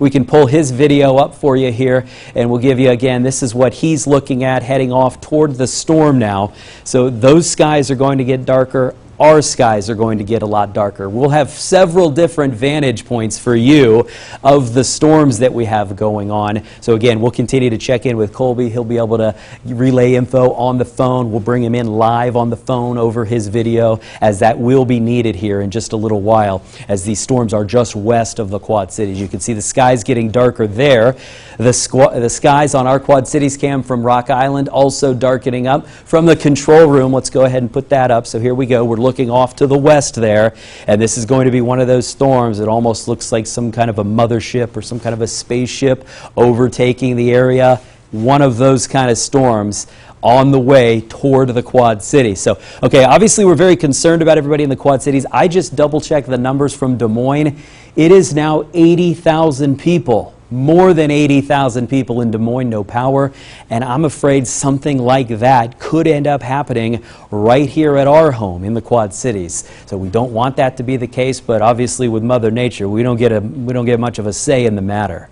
We can pull his video up for you here, and we'll give you, again, this is what he's looking at heading off toward the storm now. So those skies are going to get darker. Our skies are going to get a lot darker. We'll have several different vantage points for you of the storms that we have going on. So again, we'll continue to check in with Colby. He'll be able to relay info on the phone. We'll bring him in live on the phone over his video, as that will be needed here in just a little while, as these storms are just west of the Quad Cities. You can see the skies getting darker there. The skies on our Quad Cities cam from Rock Island also darkening up. From the control room, let's go ahead and put that up. So here we go. We're looking off to the west there, and this is going to be one of those storms. It almost looks like some kind of a mothership or some kind of a spaceship overtaking the area. One of those kind of storms on the way toward the Quad Cities. So, okay, obviously we're very concerned about everybody in the Quad Cities. I just double-checked the numbers from Des Moines. It is now 80,000 people. More than 80,000 people in Des Moines, no power, and I'm afraid something like that could end up happening right here at our home in the Quad Cities. So we don't want that to be the case, but obviously with Mother Nature, we don't get much of a say in the matter.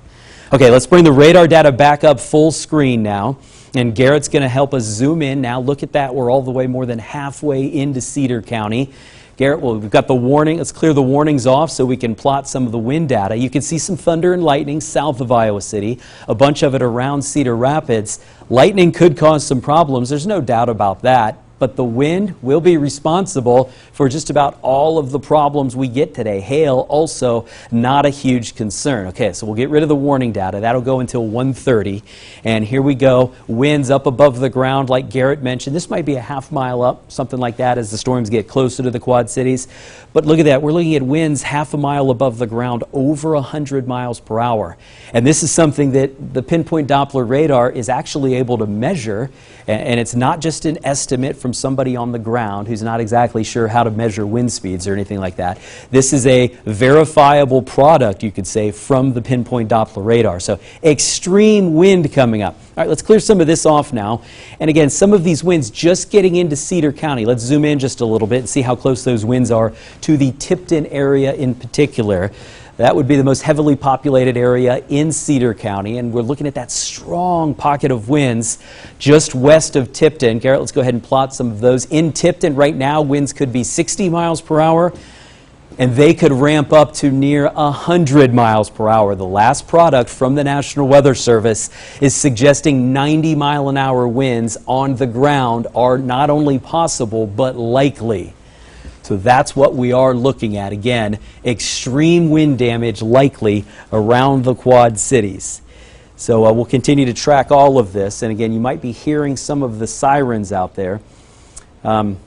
Okay, let's bring the radar data back up full screen now, and Garrett's going to help us zoom in now. Look at that, we're all the way more than halfway into Cedar County. Garrett, well, we've got the warning. Let's clear the warnings off so we can plot some of the wind data. You can see some thunder and lightning south of Iowa City, a bunch of it around Cedar Rapids. Lightning could cause some problems, there's no doubt about that. But the wind will be responsible for just about all of the problems we get today. Hail also not a huge concern. Okay, so we'll get rid of the warning data. That'll go until 1:30. And here we go. Winds up above the ground like Garrett mentioned. This might be a half mile up, something like that, as the storms get closer to the Quad Cities. But look at that. We're looking at winds half a mile above the ground, over 100 miles per hour. And this is something that the pinpoint Doppler radar is actually able to measure. And it's not just an estimate from somebody on the ground who's not exactly sure how to measure wind speeds or anything like that. This is a verifiable product, you could say, from the pinpoint Doppler radar. So extreme wind coming up. All right, let's clear some of this off now. And again, some of these winds just getting into Cedar County. Let's zoom in just a little bit and see how close those winds are to the Tipton area in particular. That would be the most heavily populated area in Cedar County, and we're looking at that strong pocket of winds just west of Tipton. Garrett, let's go ahead and plot some of those. In Tipton right now, winds could be 60 miles per hour, and they could ramp up to near 100 miles per hour. The last product from the National Weather Service is suggesting 90-mile-an-hour winds on the ground are not only possible, but likely. So that's what we are looking at. Again, extreme wind damage likely around the Quad Cities. So we'll continue to track all of this. And again, you might be hearing some of the sirens out there. And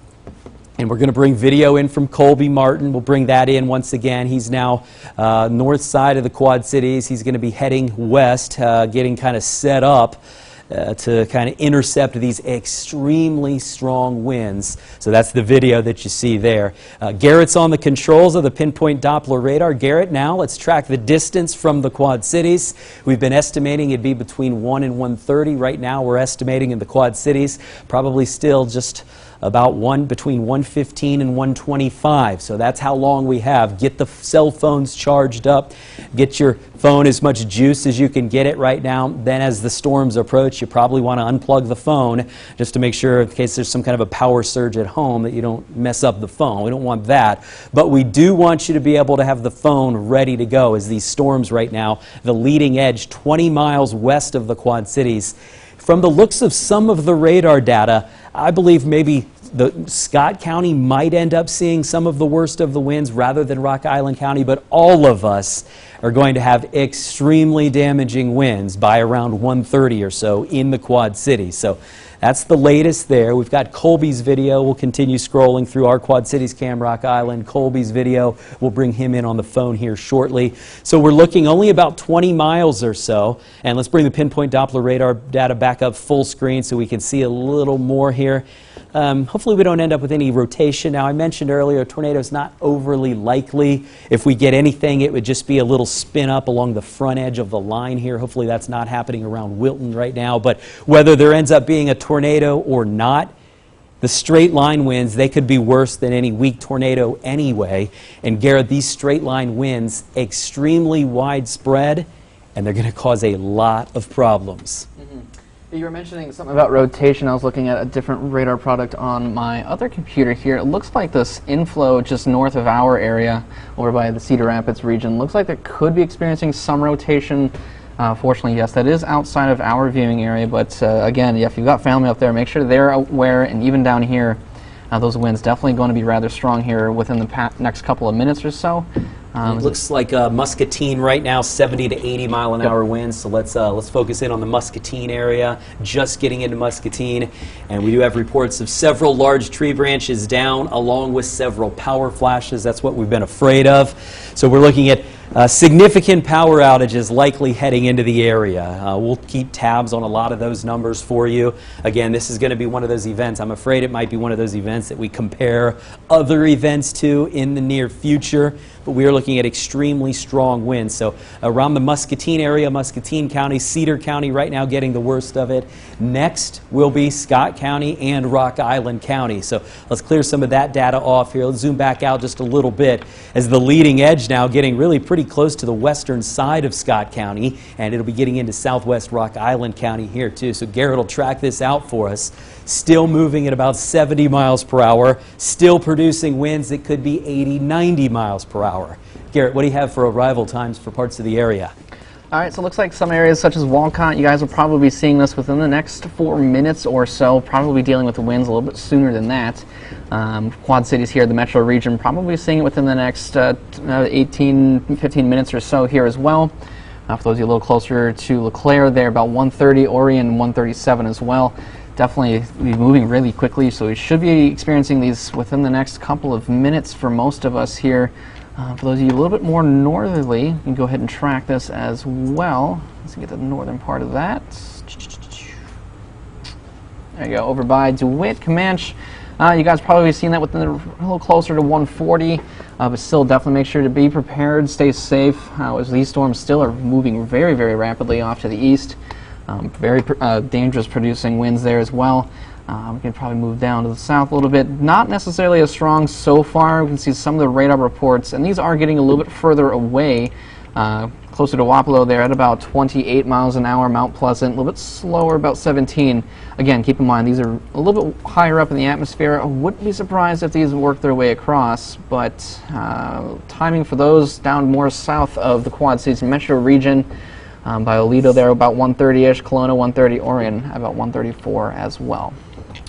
we're going to bring video in from Colby Martin. We'll bring that in once again. He's now north side of the Quad Cities. He's going to be heading west, getting kind of set up to kind of intercept these extremely strong winds. So that's the video that you see there. Garrett's on the controls of the pinpoint Doppler radar. Garrett, now let's track the distance from the Quad Cities. We've been estimating it'd be between 1 and 130. Right now we're estimating in the Quad Cities probably still just about between 115 and 125. So that's how long we have. Get the cell phones charged up. Get your phone as much juice as you can get it right now. Then as the storms approach, you probably want to unplug the phone just to make sure, in case there's some kind of a power surge at home, that you don't mess up the phone. We don't want that. But we do want you to be able to have the phone ready to go, as these storms right now, the leading edge 20 miles west of the Quad Cities. From the looks of some of the radar data, I believe maybe Scott County might end up seeing some of the worst of the winds rather than Rock Island County, but all of us are going to have extremely damaging winds by around 1:30 or so in the Quad Cities. So that's the latest there. We've got Colby's video. We'll continue scrolling through our Quad Cities cam, Rock Island. Colby's video, we'll bring him in on the phone here shortly. So we're looking only about 20 miles or so. And let's bring the pinpoint Doppler radar data back up full screen so we can see a little more here. Hopefully we don't end up with any rotation. Now, I mentioned earlier, a tornado is not overly likely. If we get anything, it would just be a little spin up along the front edge of the line here. Hopefully that's not happening around Wilton right now. But whether there ends up being a tornado or not, the straight line winds, they could be worse than any weak tornado anyway. And Garrett, these straight line winds, extremely widespread, and they're going to cause a lot of problems. You were mentioning something about rotation. I was looking at a different radar product on my other computer here. It looks like this inflow just north of our area, over by the Cedar Rapids region, looks like it could be experiencing some rotation. Fortunately, yes, that is outside of our viewing area, but again, if you've got family up there, make sure they're aware, and even down here, those winds definitely going to be rather strong here within the next couple of minutes or so. It looks like Muscatine right now, 70 to 80 mile an hour winds. So let's focus in on the Muscatine area. Just getting into Muscatine, and we do have reports of several large tree branches down, along with several power flashes. That's what we've been afraid of. So we're looking at significant power outages likely heading into the area. We'll keep tabs on a lot of those numbers for you. Again, this is going to be one of those events. I'm afraid it might be one of those events that we compare other events to in the near future, but we are looking at extremely strong winds. So around the Muscatine area, Muscatine County, Cedar County right now getting the worst of it. Next will be Scott County and Rock Island County. So let's clear some of that data off here. Let's zoom back out just a little bit as the leading edge now getting really pretty close to the western side of Scott County, and it'll be getting into southwest Rock Island County here too. So Garrett will track this out for us. Still moving at about 70 miles per hour, still producing winds that could be 80, 90 miles per hour. Garrett, what do you have for arrival times for parts of the area? All right, so it looks like some areas such as Walcott, you guys will probably be seeing this within the next 4 minutes or so, probably dealing with the winds a little bit sooner than that. Quad Cities here, the metro region, probably seeing it within the next 15 minutes or so here as well. For those of you a little closer to LeClaire there, about 130, Orion 137 as well. Definitely be moving really quickly, so we should be experiencing these within the next couple of minutes for most of us here. For those of you a little bit more northerly, you can go ahead and track this as well. Let's get to the northern part of that. There you go, over by DeWitt, Comanche. You guys probably seen that within a little closer to 140, but still definitely make sure to be prepared, stay safe, as these storms still are moving very, very rapidly off to the east. Very dangerous producing winds there as well. We can probably move down to the south a little bit. Not necessarily as strong so far. We can see some of the radar reports, and these are getting a little bit further away. Closer to Wapello there at about 28 miles an hour, Mount Pleasant, a little bit slower, about 17. Again, keep in mind, these are a little bit higher up in the atmosphere. I wouldn't be surprised if these work their way across, but timing for those down more south of the Quad Cities metro region, by Oledo there about 130-ish, Kelowna 130, Orion about 134 as well.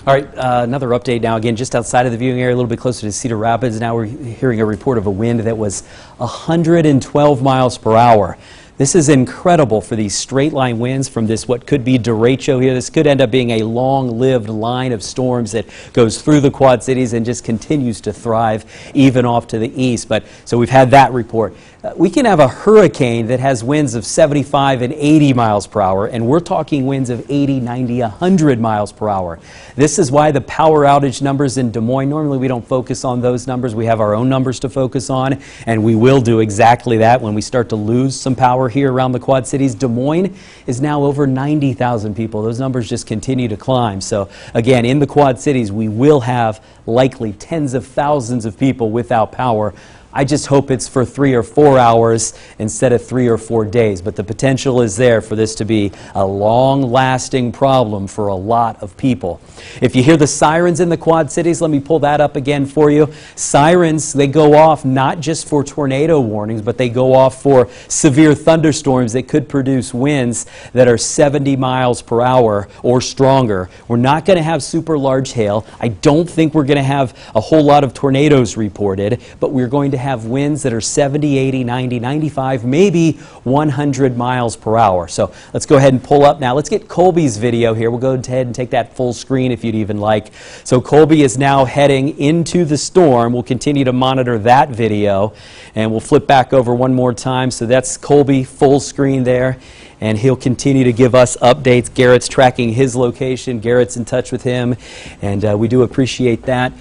All right, another update now, again, just outside of the viewing area, a little bit closer to Cedar Rapids. Now we're hearing a report of a wind that was 112 miles per hour. This is incredible for these straight line winds from this what could be derecho here. This could end up being a long-lived line of storms that goes through the Quad Cities and just continues to thrive even off to the east. But so we've had that report. We can have a hurricane that has winds of 75 and 80 miles per hour, and we're talking winds of 80, 90, 100 miles per hour. This is why the power outage numbers in Des Moines, normally we don't focus on those numbers. We have our own numbers to focus on, and we will do exactly that when we start to lose some power here around the Quad Cities. Des Moines is now over 90,000 people. Those numbers just continue to climb. So again, in the Quad Cities, we will have likely tens of thousands of people without power. I just hope it's for 3 or 4 hours instead of 3 or 4 days. But the potential is there for this to be a long-lasting problem for a lot of people. If you hear the sirens in the Quad Cities, let me pull that up again for you. Sirens, they go off not just for tornado warnings, but they go off for severe thunderstorms that could produce winds that are 70 miles per hour or stronger. We're not going to have super large hail. I don't think we're going to have a whole lot of tornadoes reported, but we're going to have winds that are 70, 80, 90, 95, maybe 100 miles per hour. So let's go ahead and pull up now. Let's get Colby's video here. We'll go ahead and take that full screen if you'd even like. So Colby is now heading into the storm. We'll continue to monitor that video, and we'll flip back over one more time. So that's Colby full screen there, and he'll continue to give us updates. Garrett's tracking his location. Garrett's in touch with him, and we do appreciate that.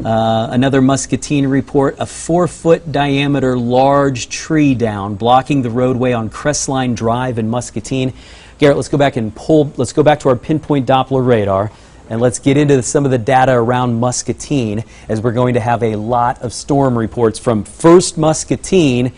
Another Muscatine report, a 4-foot diameter large tree down blocking the roadway on Crestline Drive in Muscatine. Garrett, let's go back to our pinpoint Doppler radar, and let's get into some of the data around Muscatine, as we're going to have a lot of storm reports from first Muscatine.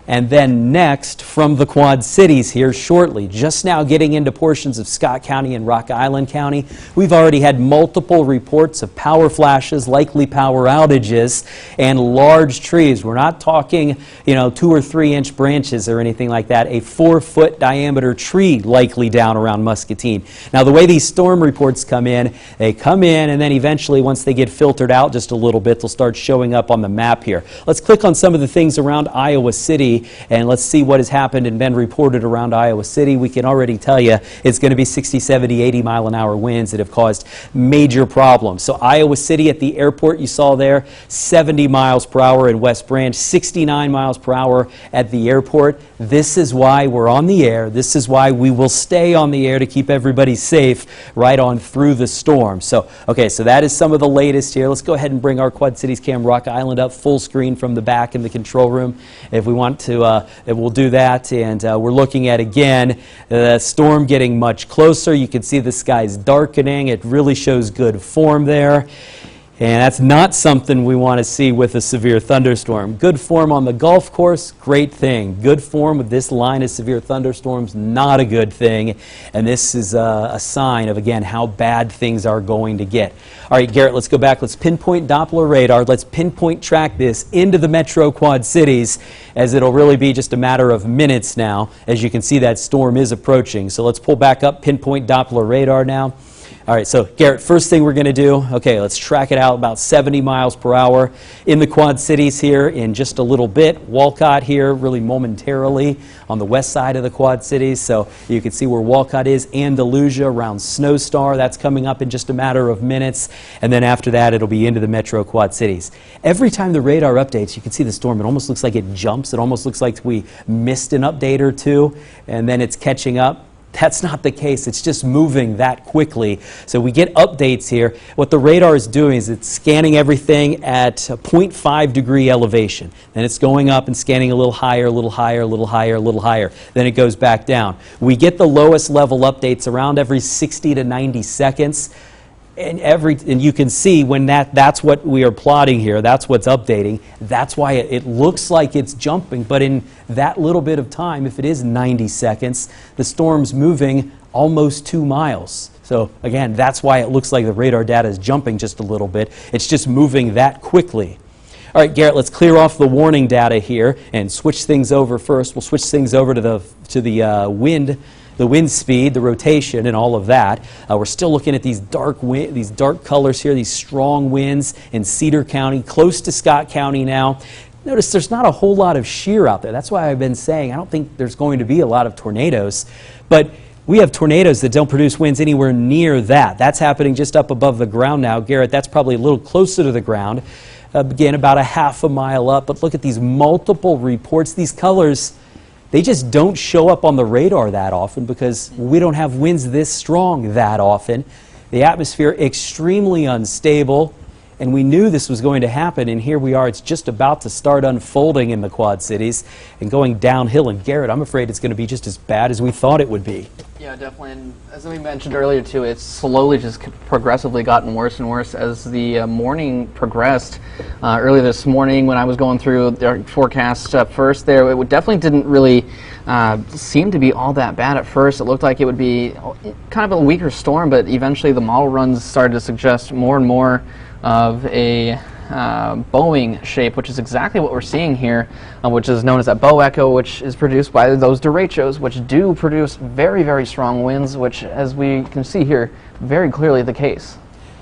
And then next, from the Quad Cities here shortly, just now getting into portions of Scott County and Rock Island County, we've already had multiple reports of power flashes, likely power outages, and large trees. We're not talking, 2 or 3 inch branches or anything like that. A 4-foot diameter tree likely down around Muscatine. Now, the way these storm reports come in, they come in and then eventually, once they get filtered out just a little bit, they'll start showing up on the map here. Let's click on some of the things around Iowa City and let's see what has happened and been reported around Iowa City. We can already tell you it's going to be 60, 70, 80 mile an hour winds that have caused major problems. So Iowa City at the airport you saw there, 70 miles per hour in West Branch, 69 miles per hour at the airport. This is why we're on the air. This is why we will stay on the air to keep everybody safe right on through the storm. So, okay, so that is some of the latest here. Let's go ahead and bring our Quad Cities Cam Rock Island up full screen from the back in the control room. If we want to, we'll do that. And we're looking at, again, the storm getting much closer. You can see the skies darkening. It really shows good form there. And that's not something we want to see with a severe thunderstorm. Good form on the golf course, great thing. Good form with this line of severe thunderstorms, not a good thing. And this is a sign of, again, how bad things are going to get. All right, Garrett, let's go back. Let's pinpoint Doppler radar. Let's pinpoint track this into the metro Quad Cities, as it'll really be just a matter of minutes now. As you can see, that storm is approaching. So let's pull back up, pinpoint Doppler radar now. All right, so Garrett, first thing we're going to do, okay, let's track it out about 70 miles per hour in the Quad Cities here in just a little bit. Walcott here really momentarily on the west side of the Quad Cities. So you can see where Walcott is. Andalusia around Snowstar. That's coming up in just a matter of minutes. And then after that, it'll be into the metro Quad Cities. Every time the radar updates, you can see the storm. It almost looks like it jumps. It almost looks like we missed an update or two, and then it's catching up. That's not the case. It's just moving that quickly. So we get updates here. What the radar is doing is it's scanning everything at a 0.5 degree elevation. Then it's going up and scanning a little higher, a little higher, a little higher, a little higher. Then it goes back down. We get the lowest level updates around every 60 to 90 seconds. And you can see when that's what we are plotting here, that's what's updating. That's why it looks like it's jumping, but in that little bit of time, if it is 90 seconds, the storm's moving almost 2 miles. So again, that's why it looks like the radar data is jumping just a little bit. It's just moving that quickly. All right, Garrett, let's clear off the warning data here and switch things over first. We'll switch things over to the wind speed, the rotation, and all of that. We're still looking at these dark colors here, these strong winds in Cedar County, close to Scott County now. Notice there's not a whole lot of shear out there. That's why I've been saying I don't think there's going to be a lot of tornadoes. But we have tornadoes that don't produce winds anywhere near that. That's happening just up above the ground now. Garrett, that's probably a little closer to the ground. Again, about a half a mile up. But look at these multiple reports. These colors, they just don't show up on the radar that often because we don't have winds this strong that often. The atmosphere extremely unstable, and we knew this was going to happen, and here we are. It's just about to start unfolding in the Quad Cities and going downhill. And Garrett, I'm afraid it's going to be just as bad as we thought it would be. Yeah, definitely. And as we mentioned earlier, too, it's slowly just progressively gotten worse and worse as the morning progressed. Earlier this morning, when I was going through the forecast first there, it definitely didn't really seem to be all that bad at first. It looked like it would be kind of a weaker storm, but eventually the model runs started to suggest more and more of a bowing shape, which is exactly what we're seeing here, which is known as that bow echo, which is produced by those derechos, which do produce very, very strong winds, which, as we can see here, very clearly the case.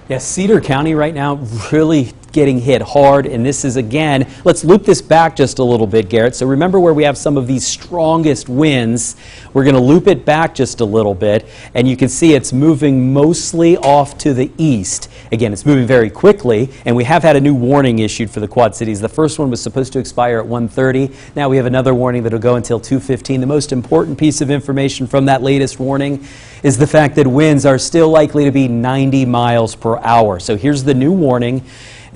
Yes, Cedar County right now really getting hit hard, and this is, again, let's loop this back just a little bit, Garrett. So remember where we have some of these strongest winds. We're going to loop it back just a little bit, and you can see it's moving mostly off to the east. Again, it's moving very quickly, and we have had a new warning issued for the Quad Cities. The first one was supposed to expire at 1:30. Now we have another warning that will go until 2:15. The most important piece of information from that latest warning is the fact that winds are still likely to be 90 miles per hour. So here's the new warning.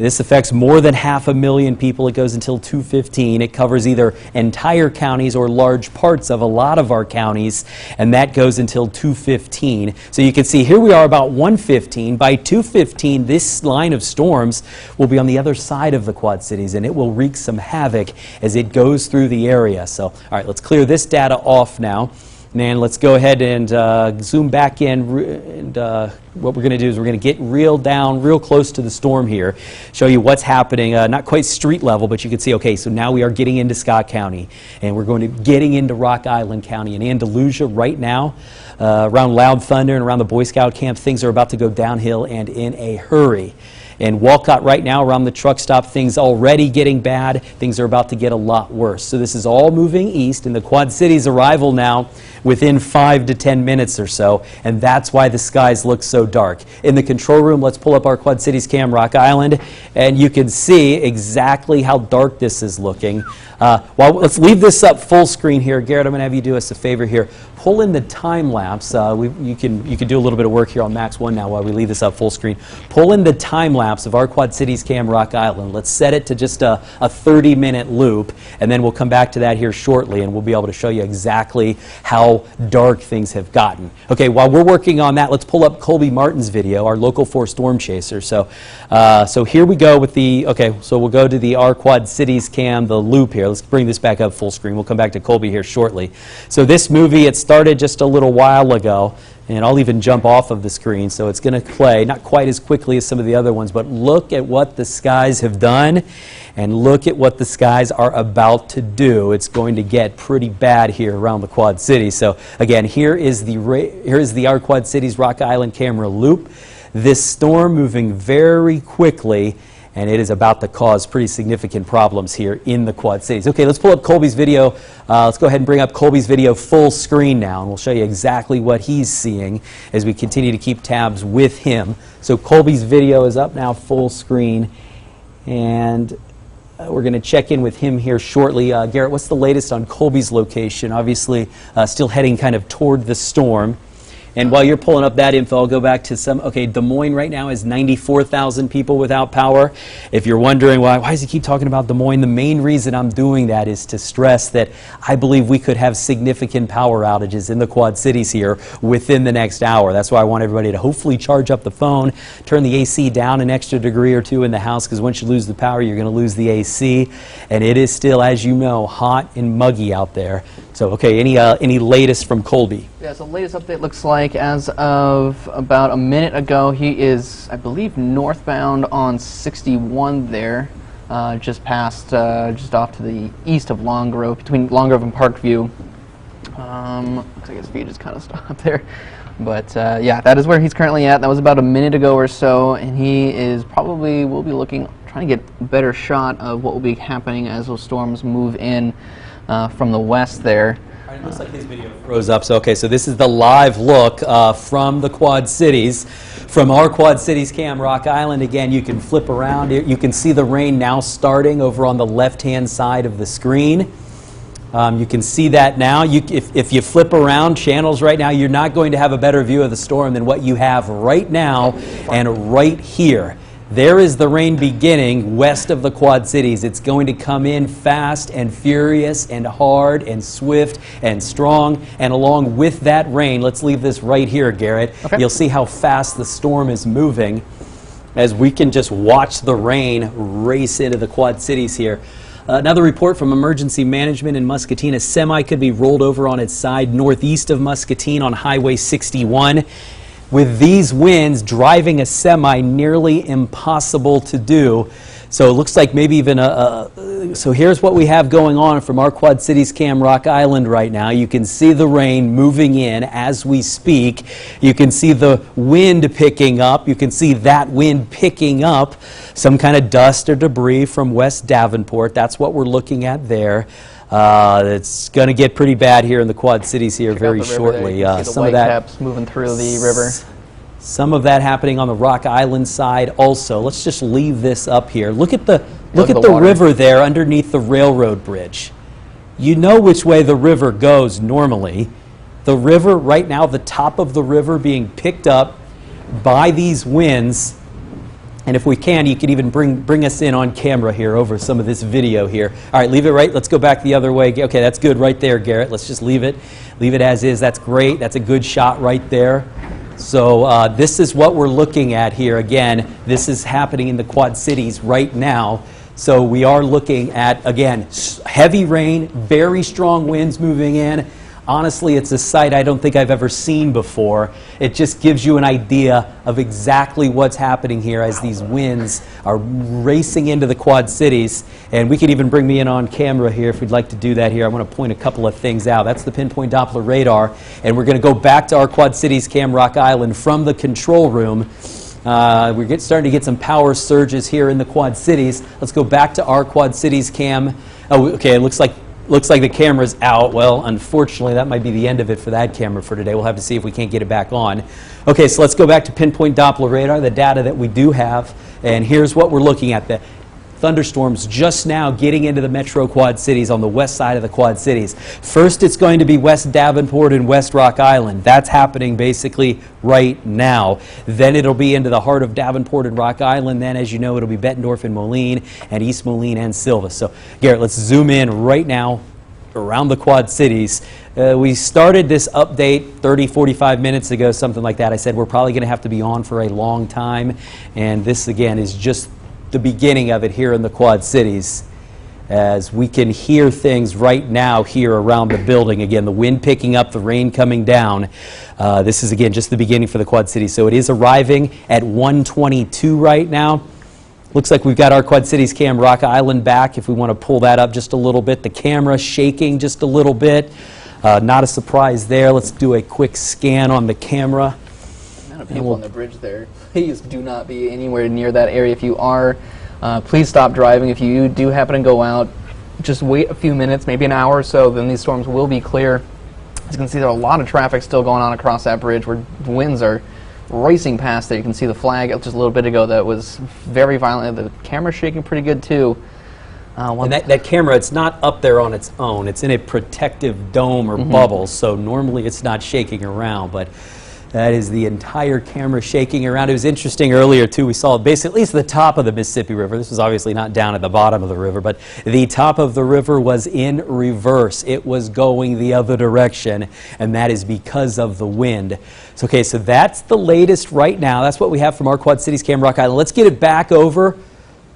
This affects more than 500,000 people. It goes until 2:15. It covers either entire counties or large parts of a lot of our counties, and that goes until 2:15. So you can see here we are about 1:15. By 2:15, this line of storms will be on the other side of the Quad Cities, and it will wreak some havoc as it goes through the area. So, all right, let's clear this data off now. And let's go ahead and zoom back in, and what we're going to do is we're going to get real close to the storm here, show you what's happening, not quite street level, but you can see, okay, so now we are getting into Scott County, and we're getting into Rock Island County. In Andalusia right now, around Loud Thunder and around the Boy Scout camp, things are about to go downhill and in a hurry. In Walcott right now, around the truck stop, things already getting bad. Things are about to get a lot worse. So this is all moving east, and the Quad Cities arrival now within 5 to 10 minutes or so, and that's why the skies look so dark. In the control room, let's pull up our Quad Cities cam, Rock Island, and you can see exactly how dark this is looking. Let's leave this up full screen here. Garrett, I'm going to have you do us a favor here. Pull in the time lapse. You can do a little bit of work here on Max 1 now while we leave this up full screen. Pull in the time lapse of our Quad Cities cam, Rock Island. Let's set it to just a 30-minute loop, and then we'll come back to that here shortly, and we'll be able to show you exactly how dark things have gotten. Okay, while we're working on that, let's pull up Colby Martin's video, our Local 4 storm chaser. So here we go with the, okay, so we'll go to the our Quad Cities cam, the loop here. Let's bring this back up full screen. We'll come back to Colby here shortly. So this movie, it started just a little while ago, and I'll even jump off of the screen, so it's going to play, not quite as quickly as some of the other ones, but look at what the skies have done, and look at what the skies are about to do. It's going to get pretty bad here around the Quad Cities. So again, here is the our Quad Cities Rock Island camera loop. This storm moving very quickly, and it is about to cause pretty significant problems here in the Quad Cities. Okay, let's pull up Colby's video. Let's go ahead and bring up Colby's video full screen now, and we'll show you exactly what he's seeing as we continue to keep tabs with him. So Colby's video is up now full screen, and we're going to check in with him here shortly. Garrett, what's the latest on Colby's location? Obviously, still heading kind of toward the storm. And while you're pulling up that info, I'll go back to okay, Des Moines right now is 94,000 people without power. If you're wondering why does he keep talking about Des Moines, the main reason I'm doing that is to stress that I believe we could have significant power outages in the Quad Cities here within the next hour. That's why I want everybody to hopefully charge up the phone, turn the AC down an extra degree or two in the house, because once you lose the power, you're going to lose the AC. And it is still, as you know, hot and muggy out there. So, okay, any latest from Colby? Yeah, so the latest update looks like as of about a minute ago, he is, I believe, northbound on 61 there, just off to the east of Long Grove, between Long Grove and Parkview. Looks like his feet just kind of stopped there. But yeah, that is where he's currently at. That was about a minute ago or so, and he is probably, will be trying to get a better shot of what will be happening as those storms move in from the west there. It looks like his video froze up. So, okay, so this is the live look from the Quad Cities, from our Quad Cities cam, Rock Island. Again, you can flip around. You can see the rain now starting over on the left-hand side of the screen. You can see that now. If you flip around channels right now, you're not going to have a better view of the storm than what you have right now and right here. There is the rain beginning west of the Quad Cities. It's going to come in fast and furious and hard and swift and strong. And along with that rain, let's leave this right here, Garrett. Okay. You'll see how fast the storm is moving as we can just watch the rain race into the Quad Cities here. Another report from Emergency Management in Muscatine. A semi could be rolled over on its side northeast of Muscatine on Highway 61. With these winds, driving a semi nearly impossible to do. So it looks like maybe even so here's what we have going on from our Quad Cities cam, Rock Island right now. You can see the rain moving in as we speak. You can see the wind picking up. You can see that wind picking up some kind of dust or debris from West Davenport. That's what we're looking at there. It's going to get pretty bad here in the Quad Cities here very shortly. Some of that caps moving through the river. Some of that happening on the Rock Island side also. Let's just leave this up here. Look at the river there underneath the railroad bridge. You know which way the river goes normally. The river right now, the top of the river being picked up by these winds And if we can, you could even bring us in on camera here over some of this video here. All right, leave it right. Let's go back the other way. Okay, that's good right there, Garrett. Let's just leave it as is. That's great. That's a good shot right there. So this is what we're looking at here. Again, this is happening in the Quad Cities right now. So we are looking at, again, heavy rain, very strong winds moving in. Honestly, it's a sight I don't think I've ever seen before. It just gives you an idea of exactly what's happening here as these winds are racing into the Quad Cities. And we could even bring me in on camera here if we'd like to do that here. I want to point a couple of things out. That's the pinpoint Doppler radar. And we're going to go back to our Quad Cities cam Rock Island from the control room. We're starting to get some power surges here in the Quad Cities. Let's go back to our Quad Cities cam. Oh, okay, it looks like the camera's out. Well, unfortunately, that might be the end of it for that camera for today. We'll have to see if we can't get it back on. Okay, so let's go back to pinpoint Doppler radar, the data that we do have. And here's what we're looking at. The thunderstorms just now getting into the metro Quad Cities on the west side of the Quad Cities. First, it's going to be West Davenport and West Rock Island. That's happening basically right now. Then it'll be into the heart of Davenport and Rock Island. Then, as you know, it'll be Bettendorf and Moline, and East Moline and Silva. So, Garrett, let's zoom in right now around the Quad Cities. We started this update 30, 45 minutes ago, something like that. I said we're probably going to have to be on for a long time, and this, again, is just the beginning of it here in the Quad Cities, as we can hear things right now here around the building. Again, the wind picking up, the rain coming down. This is, again, just the beginning for the Quad Cities. So it is arriving at 1:22 right now. Looks like we've got our Quad Cities cam Rock Island back. If we want to pull that up just a little bit, the camera shaking just a little bit. Not a surprise there. Let's do a quick scan on the camera. People on the bridge there. Please do not be anywhere near that area. If you are, please stop driving. If you do happen to go out, just wait a few minutes, maybe an hour or so, then these storms will be clear. As you can see, there's a lot of traffic still going on across that bridge where winds are racing past there. You can see the flag just a little bit ago that was very violent. The camera's shaking pretty good too. And that camera, it's not up there on its own. It's in a protective dome or bubble, so normally it's not shaking around, but that is the entire camera shaking around. It was interesting earlier, too. We saw basically at least the top of the Mississippi River. This was obviously not down at the bottom of the river, but the top of the river was in reverse. It was going the other direction, and that is because of the wind. So, okay, so that's the latest right now. That's what we have from our Quad Cities cam Rock Island. Let's get it back over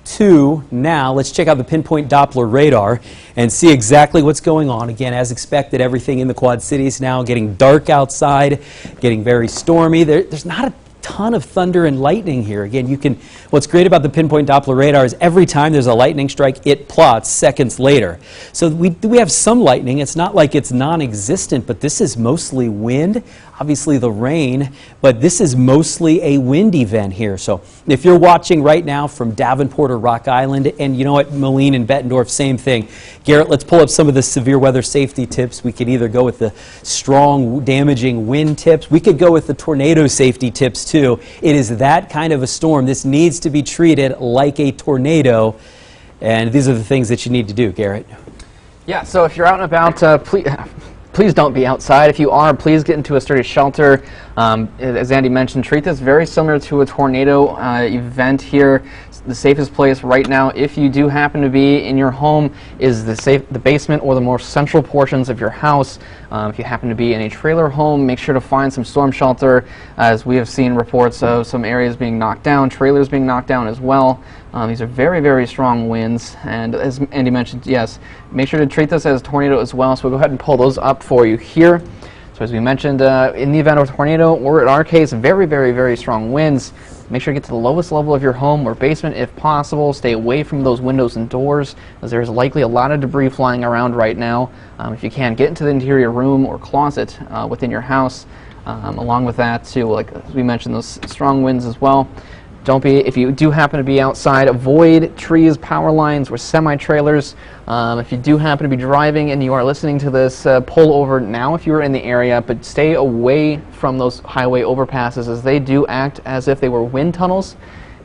to now. Let's check out the pinpoint Doppler radar and see exactly what's going on. Again, as expected, everything in the Quad Cities now getting dark outside, getting very stormy. There's not a ton of thunder and lightning here. Again, what's great about the pinpoint Doppler radar is every time there's a lightning strike, it plots seconds later. So we have some lightning. It's not like it's non-existent, but this is mostly wind. Obviously the rain, but this is mostly a wind event here. So if you're watching right now from Davenport or Rock Island, and you know what, Moline and Bettendorf, same thing. Garrett, let's pull up some of the severe weather safety tips. We could either go with the strong, damaging wind tips. We could go with the tornado safety tips too. It is that kind of a storm. This needs to be treated like a tornado, and these are the things that you need to do, Garrett. Yeah, so if you're out and about, please don't be outside. If you are, please get into a sturdy shelter. As Andy mentioned, treat this very similar to a tornado event here. The safest place right now, if you do happen to be in your home, is the basement or the more central portions of your house. If you happen to be in a trailer home, make sure to find some storm shelter, as we have seen reports of some areas being knocked down, trailers being knocked down as well. These are very, very strong winds, and as Andy mentioned, yes, make sure to treat this as a tornado as well. So we'll go ahead and pull those up for you here. So as we mentioned, in the event of a tornado, or in our case, very, very, very strong winds, make sure to get to the lowest level of your home or basement if possible. Stay away from those windows and doors, as there's likely a lot of debris flying around right now. If you can, get into the interior room or closet within your house. Along with that, too, like as we mentioned, those strong winds as well. If you do happen to be outside, avoid trees, power lines, or semi-trailers. If you do happen to be driving and you are listening to this, pull over now if you're in the area, but stay away from those highway overpasses, as they do act as if they were wind tunnels,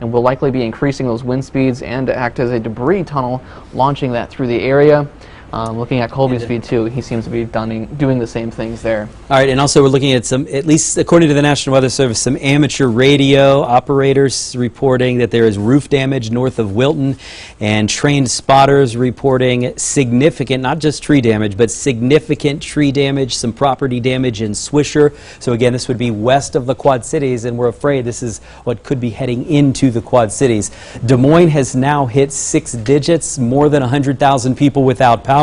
and will likely be increasing those wind speeds and act as a debris tunnel, launching that through the area. Looking at Colby's feed too, he seems to be doing the same things there. All right, and also we're looking at some, at least according to the National Weather Service, some amateur radio operators reporting that there is roof damage north of Wilton, and trained spotters reporting significant, not just tree damage, but significant tree damage, some property damage in Swisher. So again, this would be west of the Quad Cities, and we're afraid this is what could be heading into the Quad Cities. Des Moines has now hit 6 digits, more than 100,000 people without power.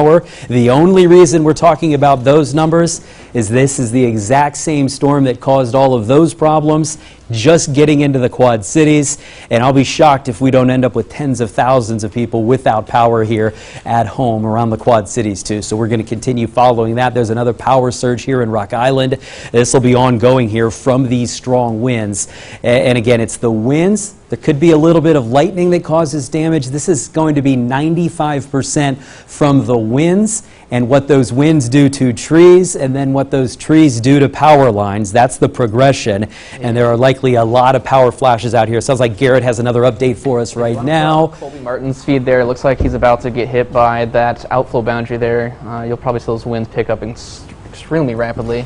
The only reason we're talking about those numbers is this is the exact same storm that caused all of those problems, just getting into the Quad Cities, and I'll be shocked if we don't end up with tens of thousands of people without power here at home around the Quad Cities too. So we're going to continue following that. There's another power surge here in Rock Island. This will be ongoing here from these strong winds. And again, it's the winds. There could be a little bit of lightning that causes damage. This is going to be 95% from the winds and what those winds do to trees, and then what those trees do to power lines. That's the progression, and there are likely a lot of power flashes out here. Sounds like Garrett has another update for us right now. Colby Martin's feed there. It looks like he's about to get hit by that outflow boundary there. You'll probably see those winds pick up extremely rapidly.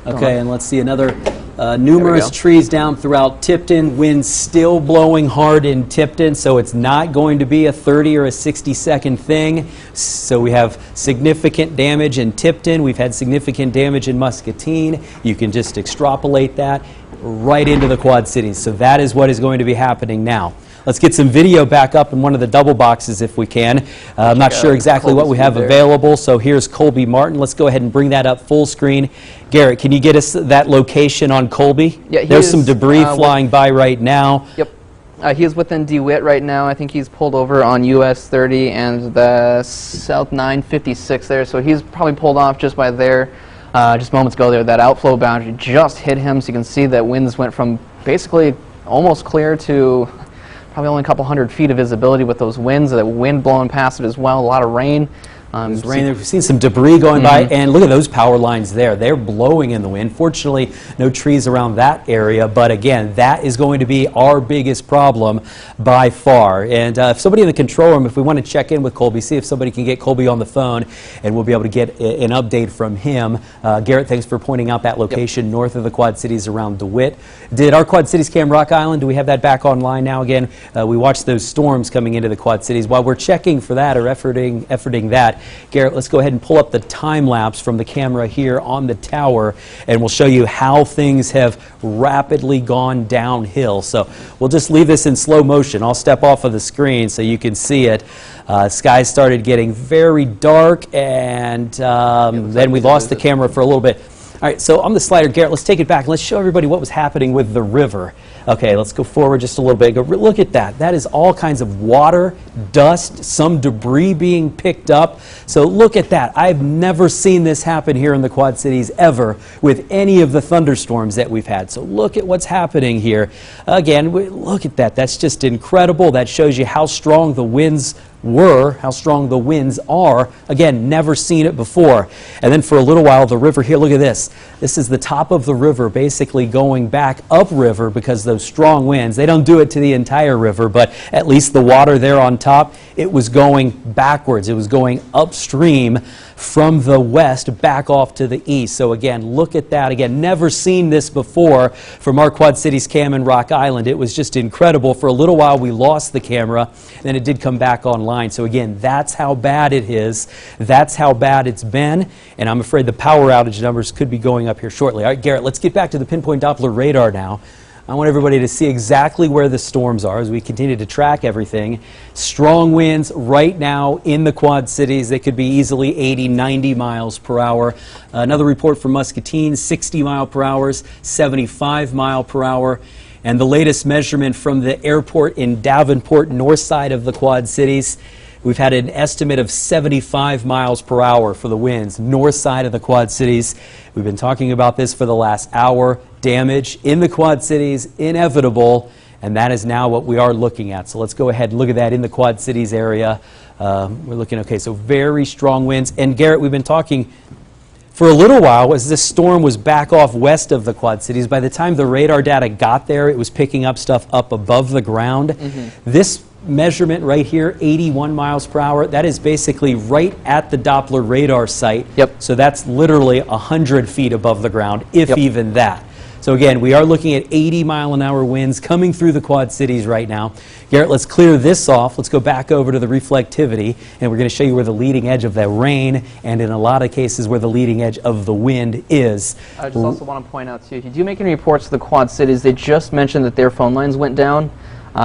Okay, and let's see another numerous trees down throughout Tipton. Winds still blowing hard in Tipton, so it's not going to be a 30 or a 60-second thing. So we have significant damage in Tipton. We've had significant damage in Muscatine. You can just extrapolate that right into the Quad Cities. So that is what is going to be happening now. Let's get some video back up in one of the double boxes if we can. I'm not sure exactly what we have available, so here's Colby Martin. Let's go ahead and bring that up full screen. Garrett, can you get us that location on Colby? Yeah, there's some debris flying by right now. Yep. He is within DeWitt right now. I think he's pulled over on US 30 and the South 956 there, so he's probably pulled off just by there. Just moments ago there, that outflow boundary just hit him, so you can see that winds went from basically almost clear to probably only a couple hundred feet of visibility with those winds. The wind blowing past it as well, a lot of rain. There's rain. We've seen some debris going by, and look at those power lines there. They're blowing in the wind. Fortunately, no trees around that area, but again, that is going to be our biggest problem by far. And if somebody in the control room, if we want to check in with Colby, see if somebody can get Colby on the phone, and we'll be able to get an update from him. Garrett, thanks for pointing out that location north of the Quad Cities around DeWitt. Did our Quad Cities cam Rock Island, do we have that back online now again? We watched those storms coming into the Quad Cities. While we're checking for that or efforting that, Garrett, let's go ahead and pull up the time lapse from the camera here on the tower, and we'll show you how things have rapidly gone downhill. So we'll just leave this in slow motion. I'll step off of the screen so you can see it. Skies started getting very dark, and then we lost the camera for a little bit. All right, so on the slider, Garrett, let's take it back. Let's show everybody what was happening with the river. Okay, let's go forward just a little bit. Look at that. That is all kinds of water, dust, some debris being picked up. So look at that. I've never seen this happen here in the Quad Cities ever with any of the thunderstorms that we've had. So look at what's happening here. Again, look at that. That's just incredible. That shows you how strong the winds were, how strong the winds are. Again, never seen it before. And then for a little while, the river here, look at this. This is the top of the river basically going back upriver because those strong winds, they don't do it to the entire river, but at least the water there on top, it was going backwards. It was going upstream from the west back off to the east. So again, look at that. Again, never seen this before from our Quad Cities cam in Rock Island. It was just incredible. For a little while, we lost the camera, and then it did come back online. So again, that's how bad it is. That's how bad it's been, and I'm afraid the power outage numbers could be going up here shortly. All right, Garrett, let's get back to the pinpoint Doppler radar now. I want everybody to see exactly where the storms are as we continue to track everything. Strong winds right now in the Quad Cities. They could be easily 80, 90 miles per hour. Another report from Muscatine, 60 mile per hour, 75 mile per hour. And the latest measurement from the airport in Davenport, north side of the Quad Cities, we've had an estimate of 75 miles per hour for the winds, north side of the Quad Cities. We've been talking about this for the last hour. Damage in the Quad Cities, inevitable, and that is now what we are looking at. So let's go ahead and look at that in the Quad Cities area. We're looking, okay, so very strong winds. And Garrett, we've been talking for a little while as this storm was back off west of the Quad Cities. By the time the radar data got there, it was picking up stuff up above the ground. This measurement right here, 81 miles per hour. That is basically right at the Doppler radar site. Yep. So that's literally 100 feet above the ground, if Yep. even that. So again, we are looking at 80-mile-an-hour winds coming through the Quad Cities right now. Garrett, let's clear this off. Let's go back over to the reflectivity, and we're going to show you where the leading edge of that rain, and in a lot of cases where the leading edge of the wind is. I just also want to point out, too, if you do make any reports to the Quad Cities, they just mentioned that their phone lines went down,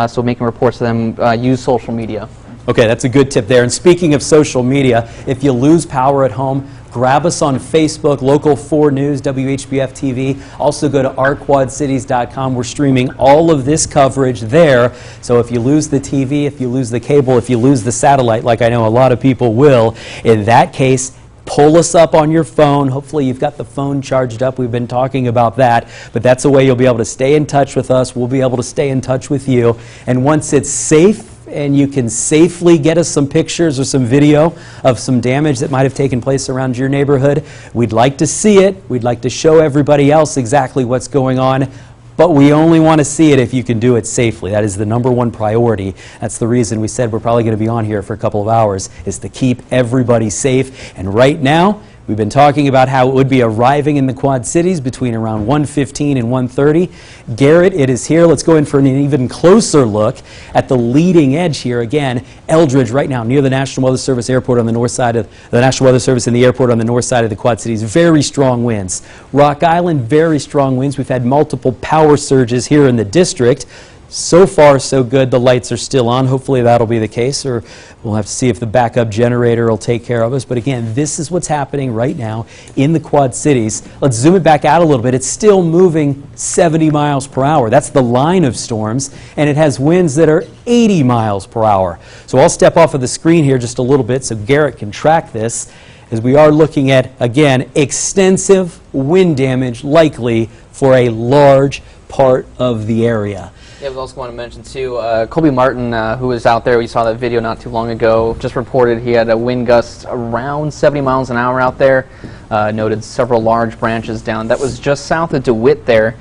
so making reports to them, use social media. Okay, that's a good tip there. And speaking of social media, if you lose power at home, grab us on Facebook, Local 4 News, WHBF-TV. Also go to ourquadcities.com. We're streaming all of this coverage there. So if you lose the TV, if you lose the cable, if you lose the satellite, like I know a lot of people will, in that case, pull us up on your phone. Hopefully you've got the phone charged up. We've been talking about that, but that's a way you'll be able to stay in touch with us. We'll be able to stay in touch with you. And once it's safe and you can safely get us some pictures or some video of some damage that might have taken place around your neighborhood, we'd like to see it. We'd like to show everybody else exactly what's going on. But we only want to see it if you can do it safely. That is the #1 priority. That's the reason we said we're probably going to be on here for a couple of hours, is to keep everybody safe. And right now, we've been talking about how it would be arriving in the Quad Cities between around 1:15 and 1:30. Garrett, it is here. Let's go in for an even closer look at the leading edge here. Again, Eldridge right now near the National Weather Service airport on the north side of the National Weather Service and the airport on the north side of the Quad Cities. Very strong winds. Rock Island, very strong winds. We've had multiple power surges here in the district. So far, so good. The lights are still on. Hopefully that'll be the case, or we'll have to see if the backup generator will take care of us. But again, this is what's happening right now in the Quad Cities. Let's zoom it back out a little bit. It's still moving 70 miles per hour. That's the line of storms, and it has winds that are 80 miles per hour. So I'll step off of the screen here just a little bit so Garrett can track this, as we are looking at, again, extensive wind damage likely for a large part of the area. Yeah, we also want to mention, too, Colby Martin, who was out there, we saw that video not too long ago, just reported he had a wind gust around 70 miles an hour out there, noted several large branches down. That was just south of DeWitt there.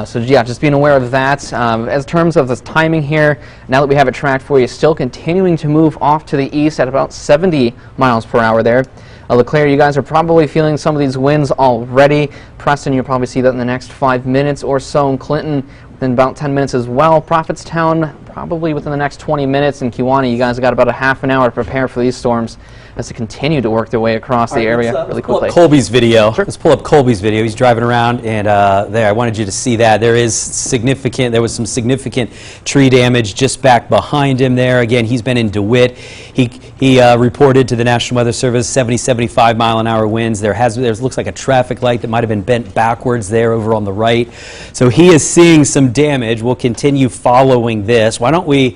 So, yeah, just being aware of that. As terms of the timing here, now that we have it tracked for you, still continuing to move off to the east at about 70 miles per hour there. LeClaire, you guys are probably feeling some of these winds already. Preston, you'll probably see that in the next 5 minutes or so. In Clinton, within about 10 minutes as well. Prophetstown, probably within the next 20 minutes. In Kewanee, you guys have got about a half an hour to prepare for these storms as they continue to work their way across the area really quickly. Pull up Colby's video. Sure. Let's pull up Colby's video. He's driving around, and there, I wanted you to see that. There was some significant tree damage just back behind him there. Again, he's been in DeWitt. He reported to the National Weather Service 70, 75 mile an hour winds. There looks like a traffic light that might have been bent backwards there over on the right. So he is seeing some damage. We'll continue following this. Why don't we,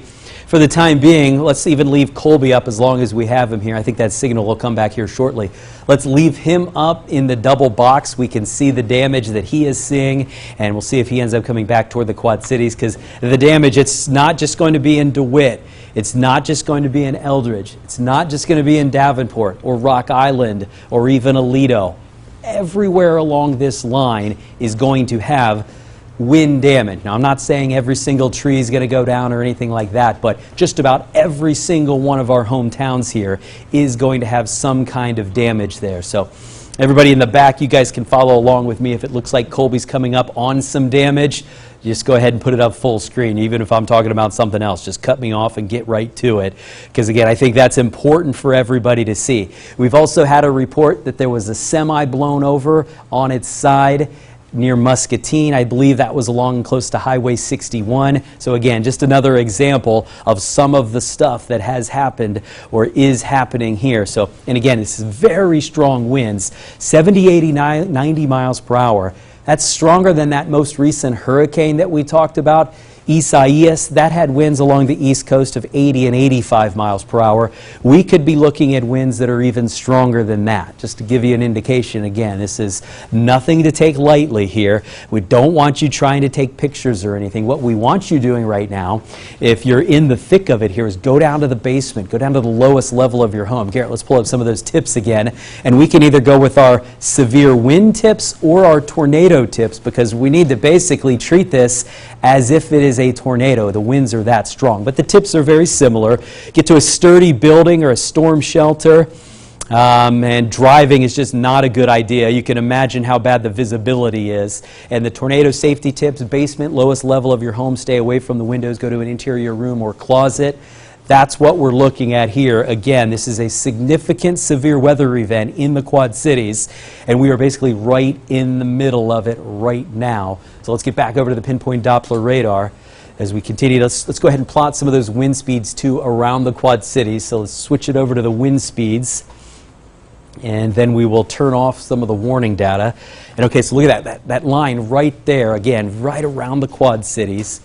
for the time being, let's even leave Colby up as long as we have him here. I think that signal will come back here shortly. Let's leave him up in the double box. We can see the damage that he is seeing, and we'll see if he ends up coming back toward the Quad Cities, because the damage, it's not just going to be in DeWitt. It's not just going to be in Eldridge. It's not just going to be in Davenport or Rock Island or even Aledo. Everywhere along this line is going to have wind damage. Now, I'm not saying every single tree is going to go down or anything like that, but just about every single one of our hometowns here is going to have some kind of damage there. So everybody in the back, you guys can follow along with me. If it looks like Colby's coming up on some damage, just go ahead and put it up full screen. Even if I'm talking about something else, just cut me off and get right to it. Because again, I think that's important for everybody to see. We've also had a report that there was a semi blown over on its side near Muscatine. I believe that was along close to Highway 61. So again, just another example of some of the stuff that has happened or is happening here. So, and again, this is very strong winds, 70, 80, 90 miles per hour. That's stronger than that most recent hurricane that we talked about, Isaias. That had winds along the east coast of 80 and 85 miles per hour. We could be looking at winds that are even stronger than that. Just to give you an indication, again, this is nothing to take lightly here. We don't want you trying to take pictures or anything. What we want you doing right now, if you're in the thick of it here, is go down to the basement, go down to the lowest level of your home. Garrett, let's pull up some of those tips again. And we can either go with our severe wind tips or our tornado tips, because we need to basically treat this as if it is is a tornado. The winds are that strong. But the tips are very similar. Get to a sturdy building or a storm shelter. And driving is just not a good idea. You can imagine how bad the visibility is. And the tornado safety tips: basement, lowest level of your home, stay away from the windows, go to an interior room or closet. That's what we're looking at here. Again, this is a significant severe weather event in the Quad Cities, and we are basically right in the middle of it right now. So let's get back over to the pinpoint Doppler radar. As we continue, let's go ahead and plot some of those wind speeds too around the Quad Cities. So let's switch it over to the wind speeds. And then we will turn off some of the warning data. And okay, so look at that line right there, again, right around the Quad Cities.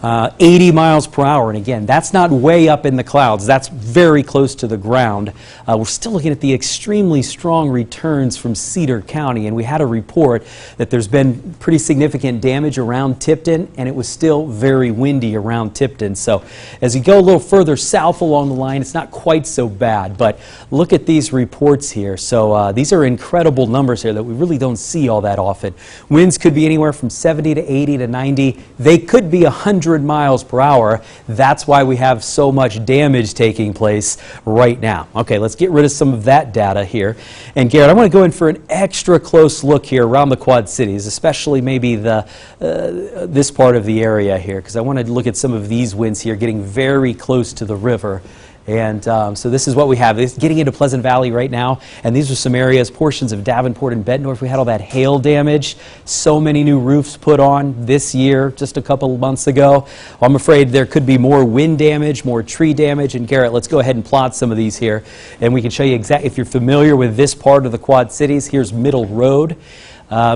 80 miles per hour, and again, that's not way up in the clouds. That's very close to the ground. We're still looking at the extremely strong returns from Cedar County, and we had a report that there's been pretty significant damage around Tipton, and it was still very windy around Tipton. So as you go a little further south along the line, it's not quite so bad, but look at these reports here. So these are incredible numbers here that we really don't see all that often. Winds could be anywhere from 70 to 80 to 90. They could be 100 miles per hour. That's why we have so much damage taking place right now. Okay, let's get rid of some of that data here. And Garrett, I want to go in for an extra close look here around the Quad Cities, especially maybe this part of the area here, because I want to look at some of these winds here getting very close to the river. And so this is what we have. It's getting into Pleasant Valley right now, and these are some areas, portions of Davenport and Bettendorf. We had all that hail damage. So many new roofs put on this year, just a couple of months ago. Well, I'm afraid there could be more wind damage, more tree damage. And Garrett, let's go ahead and plot some of these here, and we can show you exactly, if you're familiar with this part of the Quad Cities, here's Middle Road.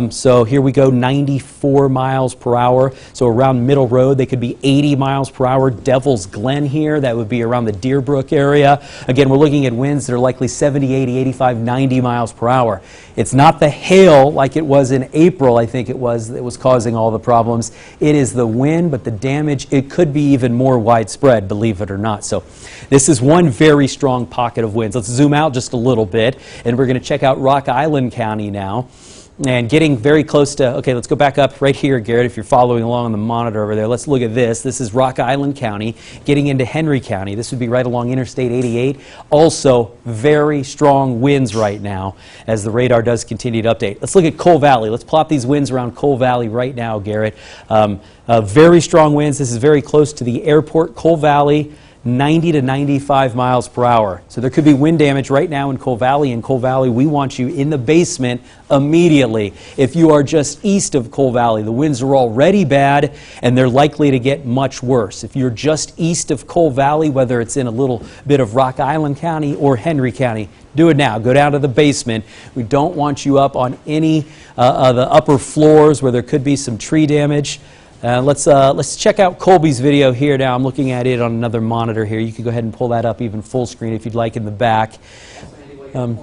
So here we go, 94 miles per hour. So around Middle Road, they could be 80 miles per hour. Devil's Glen here, that would be around the Deerbrook area. Again, we're looking at winds that are likely 70, 80, 85, 90 miles per hour. It's not the hail like it was in April, I think it was, that was causing all the problems. It is the wind, but the damage, it could be even more widespread, believe it or not. So this is one very strong pocket of winds. Let's zoom out just a little bit, and we're going to check out Rock Island County now. And getting very close to, okay, let's go back up right here, Garrett, if you're following along on the monitor over there. Let's look at this. This is Rock Island County, getting into Henry County. This would be right along Interstate 88. Also, very strong winds right now as the radar does continue to update. Let's look at Coal Valley. Let's plot these winds around Coal Valley right now, Garrett. Very strong winds. This is very close to the airport, Coal Valley. 90 to 95 miles per hour. So there could be wind damage right now in Coal Valley. In Coal Valley, we want you in the basement immediately. If you are just east of Coal Valley, the winds are already bad and they're likely to get much worse. If you're just east of Coal Valley, whether it's in a little bit of Rock Island County or Henry County, do it now. Go down to the basement. We don't want you up on any of the upper floors where there could be some tree damage. Let's check out Colby's video here now. I'm looking at it on another monitor here. You can go ahead and pull that up even full screen if you'd like in the back. All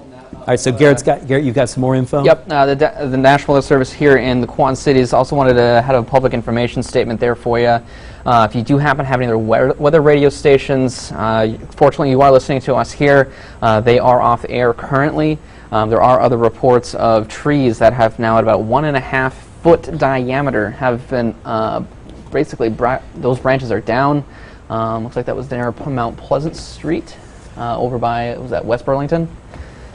right, so Garrett, you've got some more info? Yep, the National Weather Service here in the Quad Cities also wanted to have a public information statement there for you. If you do happen to have any other weather radio stations, fortunately you are listening to us here. They are off air currently. There are other reports of trees that have now at about 1.5 foot diameter have been basically those branches are down. Looks like that was near Mount Pleasant Street over by, was that West Burlington?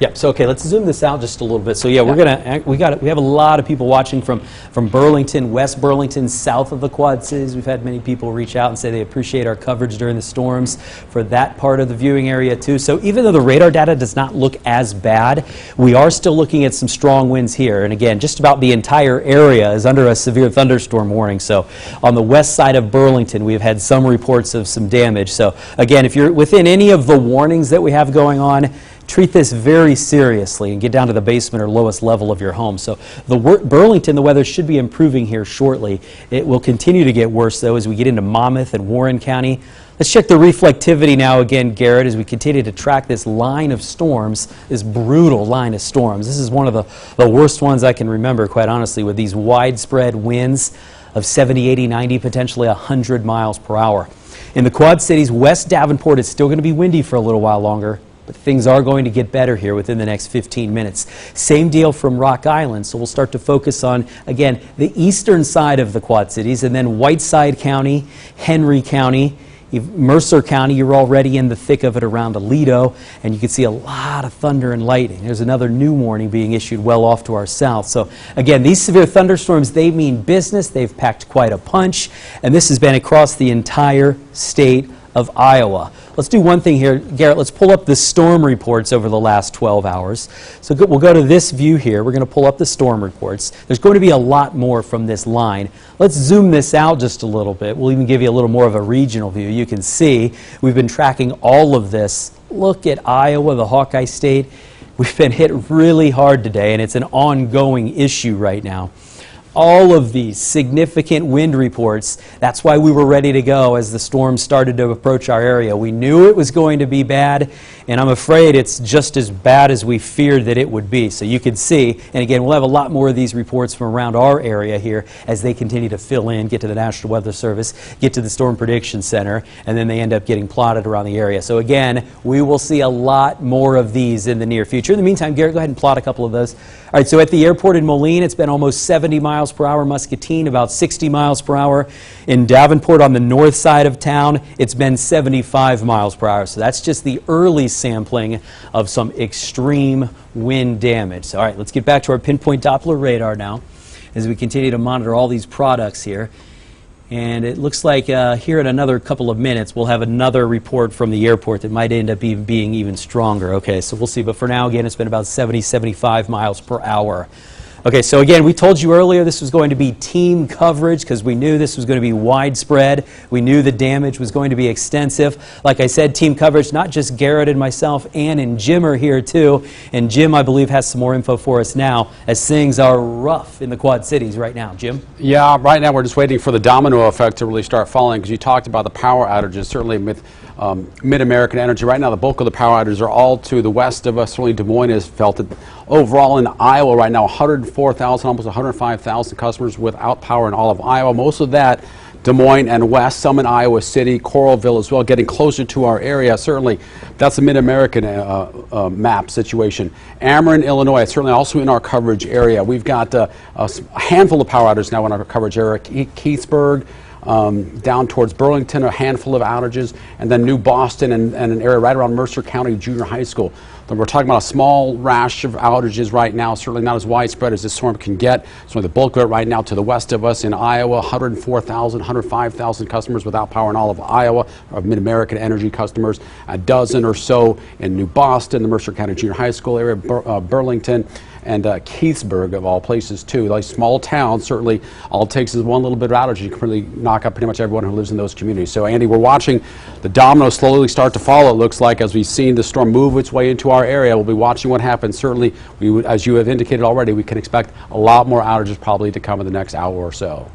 Yep. So okay, let's zoom this out just a little bit. So yeah, we have a lot of people watching from Burlington, West Burlington, south of the Quad Cities. We've had many people reach out and say they appreciate our coverage during the storms for that part of the viewing area too. So even though the radar data does not look as bad, we are still looking at some strong winds here. And again, just about the entire area is under a severe thunderstorm warning. So on the west side of Burlington, we've had some reports of some damage. So again, if you're within any of the warnings that we have going on, treat this very seriously and get down to the basement or lowest level of your home. So Burlington, the weather should be improving here shortly. It will continue to get worse, though, as we get into Monmouth and Warren County. Let's check the reflectivity now again, Garrett, as we continue to track this line of storms, this brutal line of storms. This is one of the worst ones I can remember, quite honestly, with these widespread winds of 70, 80, 90, potentially 100 miles per hour. In the Quad Cities, West Davenport is still going to be windy for a little while longer. but things are going to get better here within the next 15 minutes. Same deal from Rock Island, so we'll start to focus on, again, the eastern side of the Quad Cities, and then Whiteside County, Henry County, Mercer County. You're already in the thick of it around Aledo, and you can see a lot of thunder and lightning. There's another new warning being issued well off to our south. So again, these severe thunderstorms, they mean business. They've packed quite a punch, and this has been across the entire state of Iowa. Let's do one thing here, Garrett. Let's pull up the storm reports over the last 12 hours. So we'll go to this view here. We're going to pull up the storm reports. There's going to be a lot more from this line. Let's zoom this out just a little bit. We'll even give you a little more of a regional view. You can see we've been tracking all of this. Look at Iowa, the Hawkeye State. We've been hit really hard today, and it's an ongoing issue right now. All of these significant wind reports, that's why we were ready to go as the storm started to approach our area. We knew it was going to be bad, and I'm afraid it's just as bad as we feared that it would be. So you can see, and again, we'll have a lot more of these reports from around our area here as they continue to fill in, get to the National Weather Service, get to the Storm Prediction Center, and then they end up getting plotted around the area. So again, we will see a lot more of these in the near future. In the meantime, Garrett, go ahead and plot a couple of those. All right, so at the airport in Moline, it's been almost 70 miles per hour. Muscatine, about 60 miles per hour. In Davenport, on the north side of town, it's been 75 miles per hour. So that's just the early sampling of some extreme wind damage. So, all right, let's get back to our pinpoint Doppler radar now as we continue to monitor all these products here. And it looks like here in another couple of minutes, we'll have another report from the airport that might end up being even stronger. Okay, so we'll see. But for now, again, it's been about 70, 75 miles per hour. Okay, so again, we told you earlier this was going to be team coverage because we knew this was going to be widespread. We knew the damage was going to be extensive. Like I said, team coverage, not just Garrett and myself, Ann and Jim are here too. And Jim, I believe, has some more info for us now as things are rough in the Quad Cities right now. Jim? Yeah, right now we're just waiting for the domino effect to really start falling because you talked about the power outages, certainly with Mid-American Energy. Right now, the bulk of the power outages are all to the west of us. Certainly Des Moines has felt it. Overall in Iowa right now, 104,000, almost 105,000 customers without power in all of Iowa. Most of that Des Moines and west, some in Iowa City, Coralville as well, getting closer to our area. Certainly, that's a Mid-American map situation. Ameren, Illinois, certainly also in our coverage area. We've got a handful of power outages now in our coverage area. Keithsburg, down towards Burlington, a handful of outages, and then New Boston and an area right around Mercer County Junior High School. Then we're talking about a small rash of outages right now, certainly not as widespread as this storm can get. So the bulk of it right now to the west of us in Iowa, 104,000, 105,000 customers without power in all of Iowa, of Mid-American Energy customers, a dozen or so in New Boston, the Mercer County Junior High School area, Burlington, and Keithsburg, of all places, too. Like small towns, certainly all it takes is one little bit of outage. You can really knock out pretty much everyone who lives in those communities. So, Andy, we're watching the dominoes slowly start to fall, it looks like, as we've seen the storm move its way into our area. We'll be watching what happens. Certainly, as you have indicated already, we can expect a lot more outages probably to come in the next hour or so.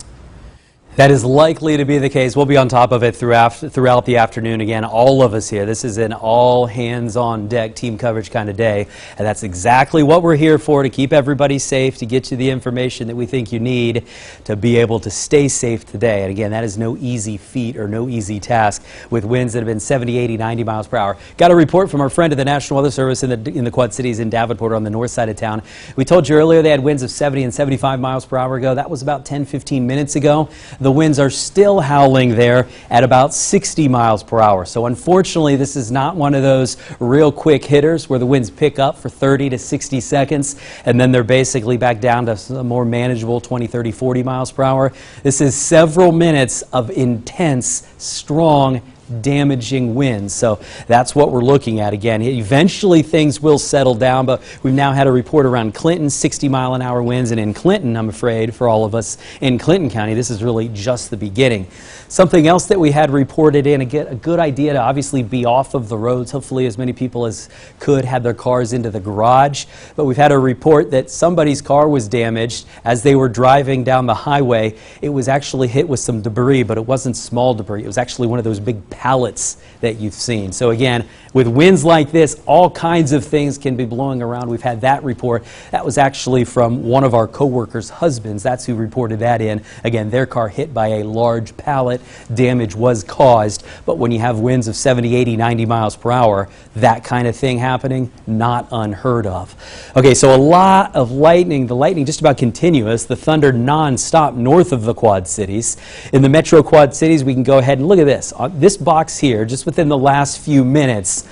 That is likely to be the case. We'll be on top of it throughout the afternoon. Again, all of us here. This is an all hands on deck team coverage kind of day. And that's exactly what we're here for, to keep everybody safe, to get you the information that we think you need to be able to stay safe today. And again, that is no easy feat or no easy task with winds that have been 70, 80, 90 miles per hour. Got a report from our friend at the National Weather Service in the Quad Cities in Davenport on the north side of town. We told you earlier they had winds of 70 and 75 miles per hour ago. That was about 10, 15 minutes ago. The winds are still howling there at about 60 miles per hour. So unfortunately, this is not one of those real quick hitters where the winds pick up for 30 to 60 seconds and then they're basically back down to a more manageable 20, 30, 40 miles per hour. This is several minutes of intense, strong, damaging winds. So that's what we're looking at. Again, eventually things will settle down, but we've now had a report around Clinton, 60-mile-an-hour winds, and in Clinton, I'm afraid, for all of us in Clinton County, this is really just the beginning. Something else that we had reported in, a good idea to obviously be off of the roads. Hopefully as many people as could had their cars into the garage, but we've had a report that somebody's car was damaged as they were driving down the highway. It was actually hit with some debris, but it wasn't small debris. It was actually one of those big pallets that you've seen. So again, with winds like this, all kinds of things can be blowing around. We've had that report. That was actually from one of our coworkers' husbands. That's who reported that in. Again, their car hit by a large pallet. Damage was caused. But when you have winds of 70, 80, 90 miles per hour, that kind of thing happening, not unheard of. Okay, so a lot of lightning. The lightning just about continuous. The thunder non-stop north of the Quad Cities. In the Metro Quad Cities, we can go ahead and look at this. This box here, just within the last few minutes,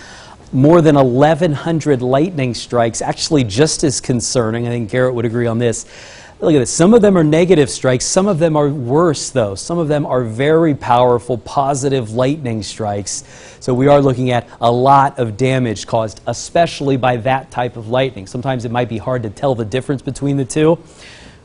more than 1,100 lightning strikes, actually just as concerning. I think Garrett would agree on this. Look at this. Some of them are negative strikes. Some of them are worse, though. Some of them are very powerful, positive lightning strikes. So we are looking at a lot of damage caused, especially by that type of lightning. Sometimes it might be hard to tell the difference between the two.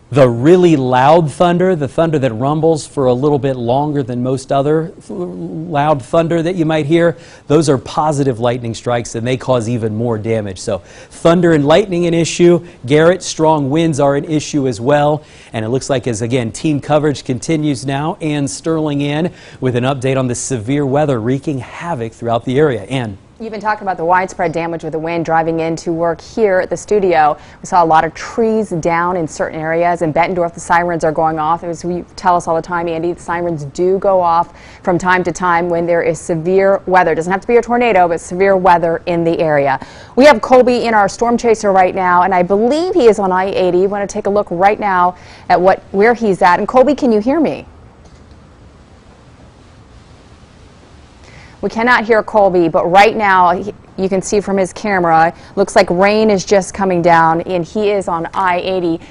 The really loud thunder, the thunder that rumbles for a little bit longer than most other loud thunder that you might hear, those are positive lightning strikes, and they cause even more damage. So thunder and lightning an issue. Garrett, strong winds are an issue as well. And it looks like as, again, team coverage continues now. Ann Sterling in with an update on the severe weather wreaking havoc throughout the area. Ann. You've been talking about the widespread damage with the wind driving into work here at the studio. We saw a lot of trees down in certain areas. In Bettendorf, the sirens are going off. As we tell us all the time, Andy, the sirens do go off from time to time when there is severe weather. It doesn't have to be a tornado, but severe weather in the area. We have Colby in our storm chaser right now, and I believe he is on I-80. We want to take a look right now at where he's at. And Colby, can you hear me? We cannot hear Colby, but right now you can see from his camera, looks like rain is just coming down, and he is on I-80.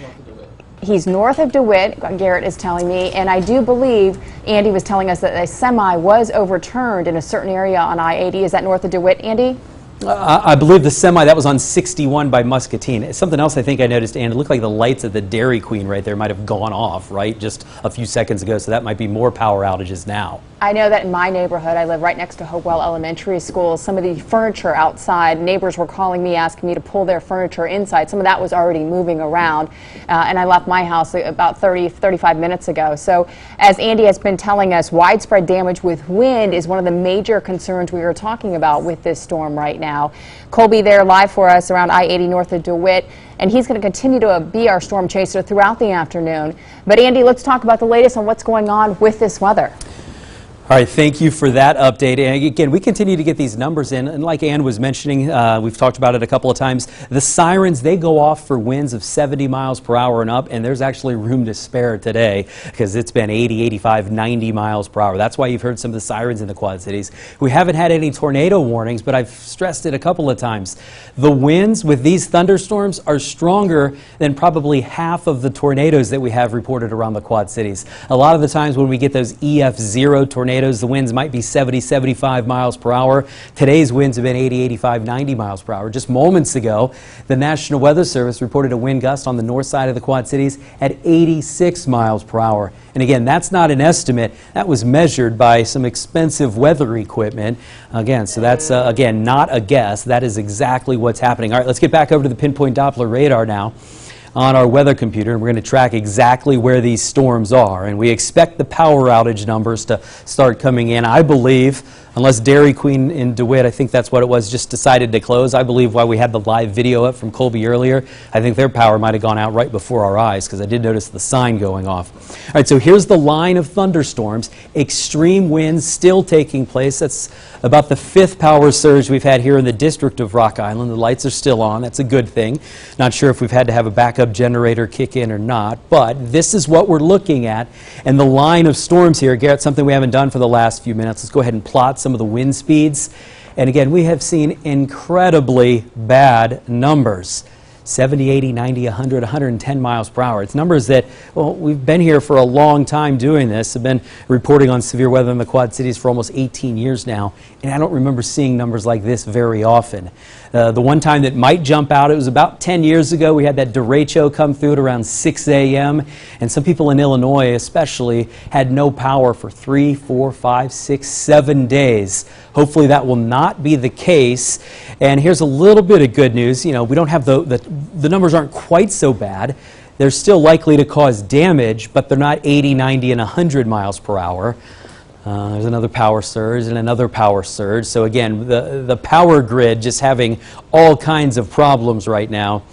He's north of DeWitt, Garrett is telling me, and I do believe Andy was telling us that a semi was overturned in a certain area on I-80. Is that north of DeWitt, Andy? I believe the semi, that was on 61 by Muscatine. Something else I think I noticed, and it looked like the lights at the Dairy Queen right there might have gone off, right, just a few seconds ago, so that might be more power outages now. I know that in my neighborhood, I live right next to Hopewell Elementary School, some of the furniture outside, neighbors were calling me, asking me to pull their furniture inside. Some of that was already moving around, and I left my house about 35 minutes ago. So as Andy has been telling us, widespread damage with wind is one of the major concerns we are talking about with this storm right now. Colby there live for us around I-80 north of DeWitt, and he's going to continue to be our storm chaser throughout the afternoon. But Andy, let's talk about the latest on what's going on with this weather. All right, thank you for that update. And again, we continue to get these numbers in, and like Ann was mentioning, we've talked about it a couple of times, the sirens, they go off for winds of 70 miles per hour and up, and there's actually room to spare today because it's been 80, 85, 90 miles per hour. That's why you've heard some of the sirens in the Quad Cities. We haven't had any tornado warnings, but I've stressed it a couple of times. The winds with these thunderstorms are stronger than probably half of the tornadoes that we have reported around the Quad Cities. A lot of the times when we get those EF0 tornadoes, the winds might be 70, 75 miles per hour. Today's winds have been 80, 85, 90 miles per hour. Just moments ago, the National Weather Service reported a wind gust on the north side of the Quad Cities at 86 miles per hour. And again, that's not an estimate. That was measured by some expensive weather equipment. Again, so that's, again, not a guess. That is exactly what's happening. All right, let's get back over to the pinpoint Doppler radar now on our weather computer, and we're going to track exactly where these storms are. And we expect the power outage numbers to start coming in, I believe, unless Dairy Queen in DeWitt, I think that's what it was, just decided to close. I believe why we had the live video up from Colby earlier, I think their power might have gone out right before our eyes because I did notice the sign going off. All right, so here's the line of thunderstorms. Extreme winds still taking place. That's about the 5th power surge we've had here in the district of Rock Island. The lights are still on. That's a good thing. Not sure if we've had to have a backup generator kick in or not, but this is what we're looking at. And the line of storms here, Garrett, something we haven't done for the last few minutes. Let's go ahead and plot some of the wind speeds. And again, we have seen incredibly bad numbers. 70, 80, 90, 100, 110 miles per hour. It's numbers that, well, we've been here for a long time doing this. I've been reporting on severe weather in the Quad Cities for almost 18 years now, and I don't remember seeing numbers like this very often. The one time that might jump out, it was about 10 years ago. We had that derecho come through at around 6 a.m., and some people in Illinois especially had no power for 3, 4, 5, 6, 7 days. Hopefully that will not be the case. And here's a little bit of good news. You know, we don't have the numbers aren't quite so bad. They're still likely to cause damage, but they're not 80, 90, and 100 miles per hour. There's another power surge and another power surge. So again, the power grid just having all kinds of problems right now.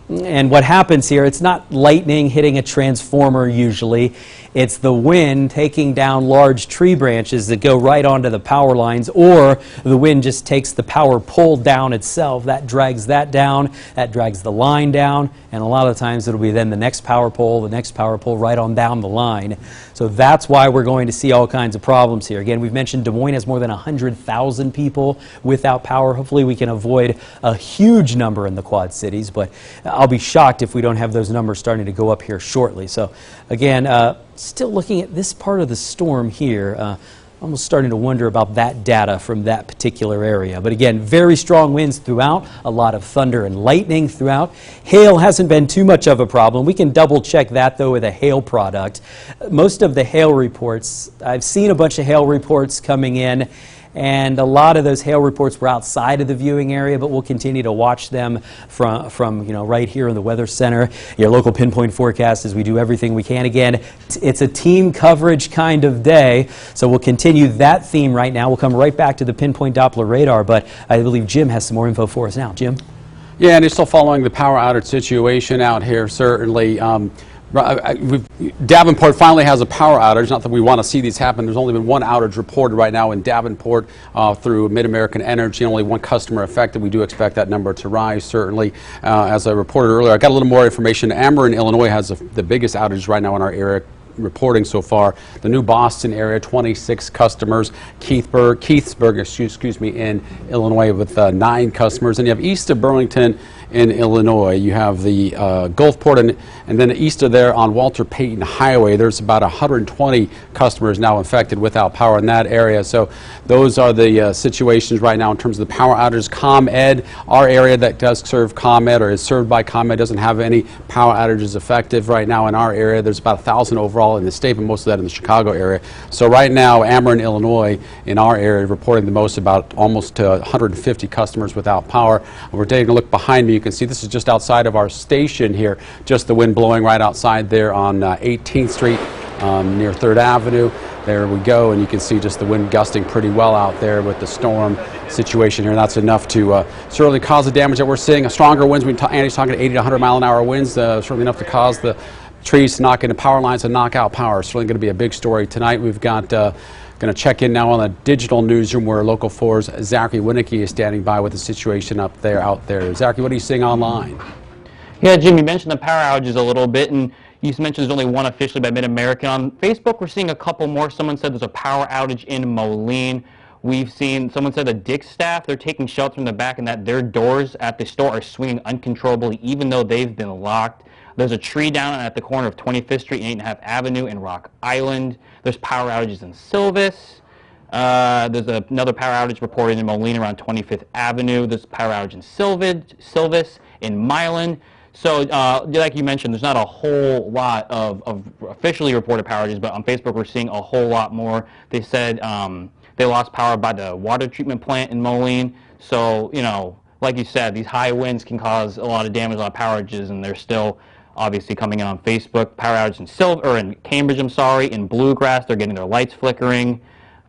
And what happens here, it's not lightning hitting a transformer usually. It's the wind taking down large tree branches that go right onto the power lines, or the wind just takes the power pole down itself. That drags that down, that drags the line down, and a lot of times it'll be then the next power pole right on down the line. So that's why we're going to see all kinds of problems here. Again, we've mentioned Des Moines has more than 100,000 people without power. Hopefully we can avoid a huge number in the Quad Cities, but I'll be shocked if we don't have those numbers starting to go up here shortly. So again, still looking at this part of the storm here, almost starting to wonder about that data from that particular area. But again, very strong winds throughout, a lot of thunder and lightning throughout. Hail hasn't been too much of a problem. We can double check that though with a hail product. Most of the hail reports, I've seen a bunch of hail reports coming in, and a lot of those hail reports were outside of the viewing area, but we'll continue to watch them from right here in the Weather Center. Your local pinpoint forecast as we do everything we can. Again, it's a team coverage kind of day, so we'll continue that theme right now. We'll come right back to the pinpoint Doppler radar, but I believe Jim has some more info for us now. Jim? Yeah, and he's still following the power outage situation out here, certainly. Davenport finally has a power outage. Not that we want to see these happen. There's only been one outage reported right now in Davenport through Mid-American Energy. Only one customer affected. We do expect that number to rise, certainly. As I reported earlier, I got a little more information. Ameren, Illinois has the biggest outage right now in our area, reporting so far. The New Boston area, 26 customers. Keithsburg, in Illinois with 9 customers. And you have east of Burlington in Illinois, you have the Gulfport, and then east of there on Walter Payton Highway, there's about 120 customers now infected without power in that area. So those are the situations right now in terms of the power outages. ComEd, our area that does serve ComEd or is served by ComEd, doesn't have any power outages effective right now in our area. There's about 1,000 overall in the state, but most of that in the Chicago area. So right now, Ameren, Illinois, in our area, reporting the most, about almost 150 customers without power. We're taking a look behind me. You can see this is just outside of our station here, just the wind blowing right outside there on 18th Street near 3rd Avenue. There we go, and you can see just the wind gusting pretty well out there with the storm situation here. That's enough to certainly cause the damage that we're seeing. Stronger winds, Andy's talking 80 to 100 mile an hour winds, certainly enough to cause the trees to knock into power lines and knock out power. Certainly going to be a big story tonight. We've got going to check in now on the digital newsroom where Local 4's Zachary Winicky is standing by with the situation out there. Zachary, what are you seeing online? Yeah, Jim, you mentioned the power outages a little bit, and you mentioned there's only one officially by Mid-American. On Facebook, we're seeing a couple more. Someone said there's a power outage in Moline. We've seen, someone said the Dick's staff, they're taking shelter from the back and that their doors at the store are swinging uncontrollably even though they've been locked. There's a tree down at the corner of 25th Street and 8.5 Avenue in Rock Island. There's power outages in Silvis. There's another power outage reported in Moline around 25th Avenue. There's a power outage in Silvis, in Milan. So, like you mentioned, there's not a whole lot of officially reported power outages, but on Facebook we're seeing a whole lot more. They said they lost power by the water treatment plant in Moline. So, like you said, these high winds can cause a lot of damage, a lot of power outages, and they're still obviously coming in on Facebook. Power outage in Cambridge, in Bluegrass, they're getting their lights flickering.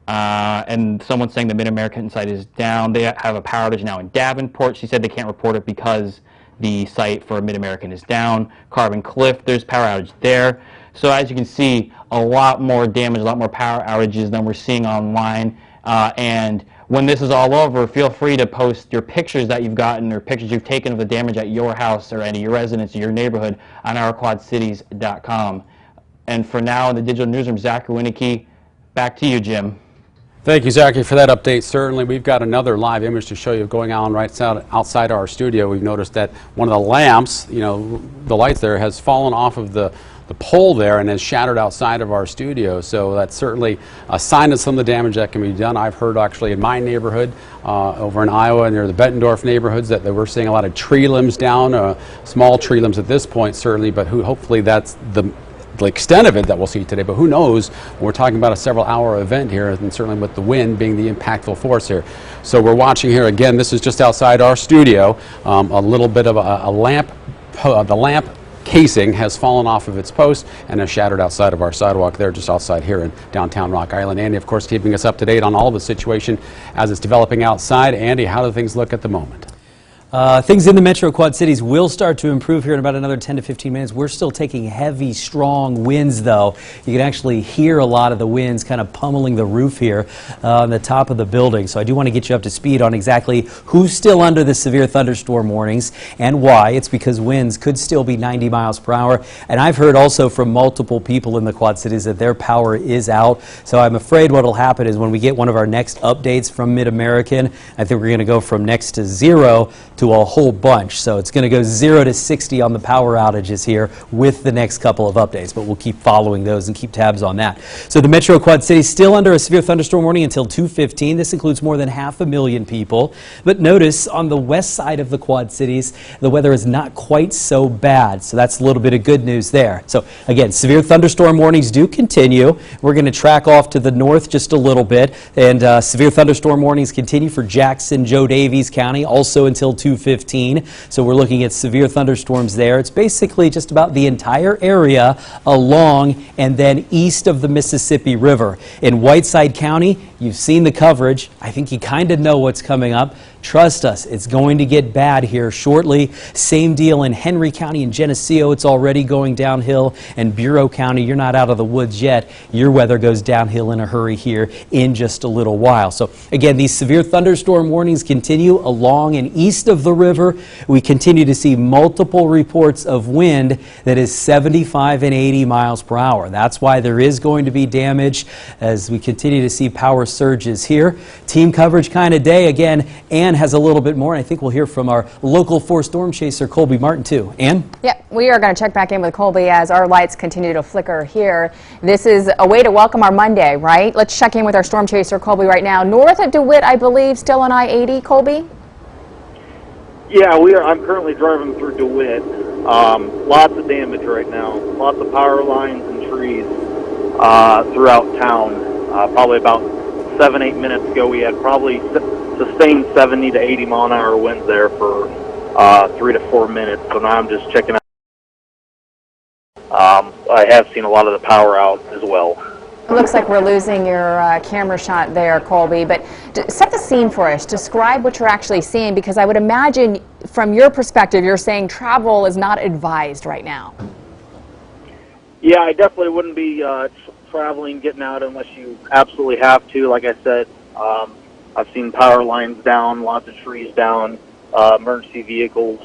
And someone's saying the Mid-American site is down. They have a power outage now in Davenport. She said they can't report it because the site for Mid-American is down. Carbon Cliff, there's power outage there. So as you can see, a lot more damage, a lot more power outages than we're seeing online. And when this is all over, feel free to post your pictures that you've gotten or pictures you've taken of the damage at your house or any of your residence or your neighborhood on ourquadcities.com. And for now, in the digital newsroom, Zachary Winicky, back to you, Jim. Thank you, Zachary, for that update. Certainly, we've got another live image to show you going on right outside our studio. We've noticed that one of the lamps, the lights there, has fallen off of the pole there and has shattered outside of our studio. So that's certainly a sign of some of the damage that can be done. I've heard actually in my neighborhood over in Iowa near the Bettendorf neighborhoods that we're seeing a lot of tree limbs down, small tree limbs at this point certainly, but hopefully that's the extent of it that we'll see today. But who knows, we're talking about a several-hour event here, and certainly with the wind being the impactful force here. So we're watching here again. This is just outside our studio, a little bit of a lamp, the lamp casing has fallen off of its post and has shattered outside of our sidewalk there, just outside here in downtown Rock Island. Andy, of course, keeping us up to date on all of the situation as it's developing outside. Andy, how do things look at the moment? Things in the Metro Quad Cities will start to improve here in about another 10 to 15 minutes. We're still taking heavy, strong winds, though. You can actually hear a lot of the winds kind of pummeling the roof here on the top of the building. So I do want to get you up to speed on exactly who's still under the severe thunderstorm warnings and why. It's because winds could still be 90 miles per hour. And I've heard also from multiple people in the Quad Cities that their power is out. So I'm afraid what will happen is when we get one of our next updates from Mid-American, I think we're going to go from next to 0 to a whole bunch. So it's going to go 0 to 60 on the power outages here with the next couple of updates, but we'll keep following those and keep tabs on that. So the Metro Quad Cities still under a severe thunderstorm warning until 2:15. This includes more than 500,000 people. But notice on the west side of the Quad Cities, the weather is not quite so bad. So that's a little bit of good news there. So again, severe thunderstorm warnings do continue. We're going to track off to the north just a little bit, and severe thunderstorm warnings continue for Jackson, Joe Davies County, also until 2:15. So we're looking at severe thunderstorms there. It's basically just about the entire area along and then east of the Mississippi River. In Whiteside County, you've seen the coverage. I think you kind of know what's coming up. Trust us, it's going to get bad here shortly. Same deal in Henry County and Geneseo. It's already going downhill. And Bureau County, you're not out of the woods yet. Your weather goes downhill in a hurry here in just a little while. So again, these severe thunderstorm warnings continue along and east of the river. We continue to see multiple reports of wind that is 75 and 80 miles per hour. That's why there is going to be damage as we continue to see power surges here. Team coverage kind of day again. Ann has a little bit more, and I think we'll hear from our local 4 storm chaser, Colby Martin, too. Ann? Yep, we are going to check back in with Colby as our lights continue to flicker here. This is a way to welcome our Monday, right? Let's check in with our storm chaser, Colby, right now. North of DeWitt, I believe, still on I-80, Colby? Yeah, we are. I'm currently driving through DeWitt. Lots of damage right now. Lots of power lines and trees throughout town. Probably about 7-8 minutes ago, we had probably sustained 70 to 80 mile an hour winds there for 3 to 4 minutes. So now I'm just checking out. I have seen a lot of the power out as well. It looks like we're losing your camera shot there, Colby, but set the scene for us. Describe what you're actually seeing, because I would imagine from your perspective, you're saying travel is not advised right now. Yeah, I definitely wouldn't be traveling, getting out unless you absolutely have to. Like I said, I've seen power lines down, lots of trees down, emergency vehicles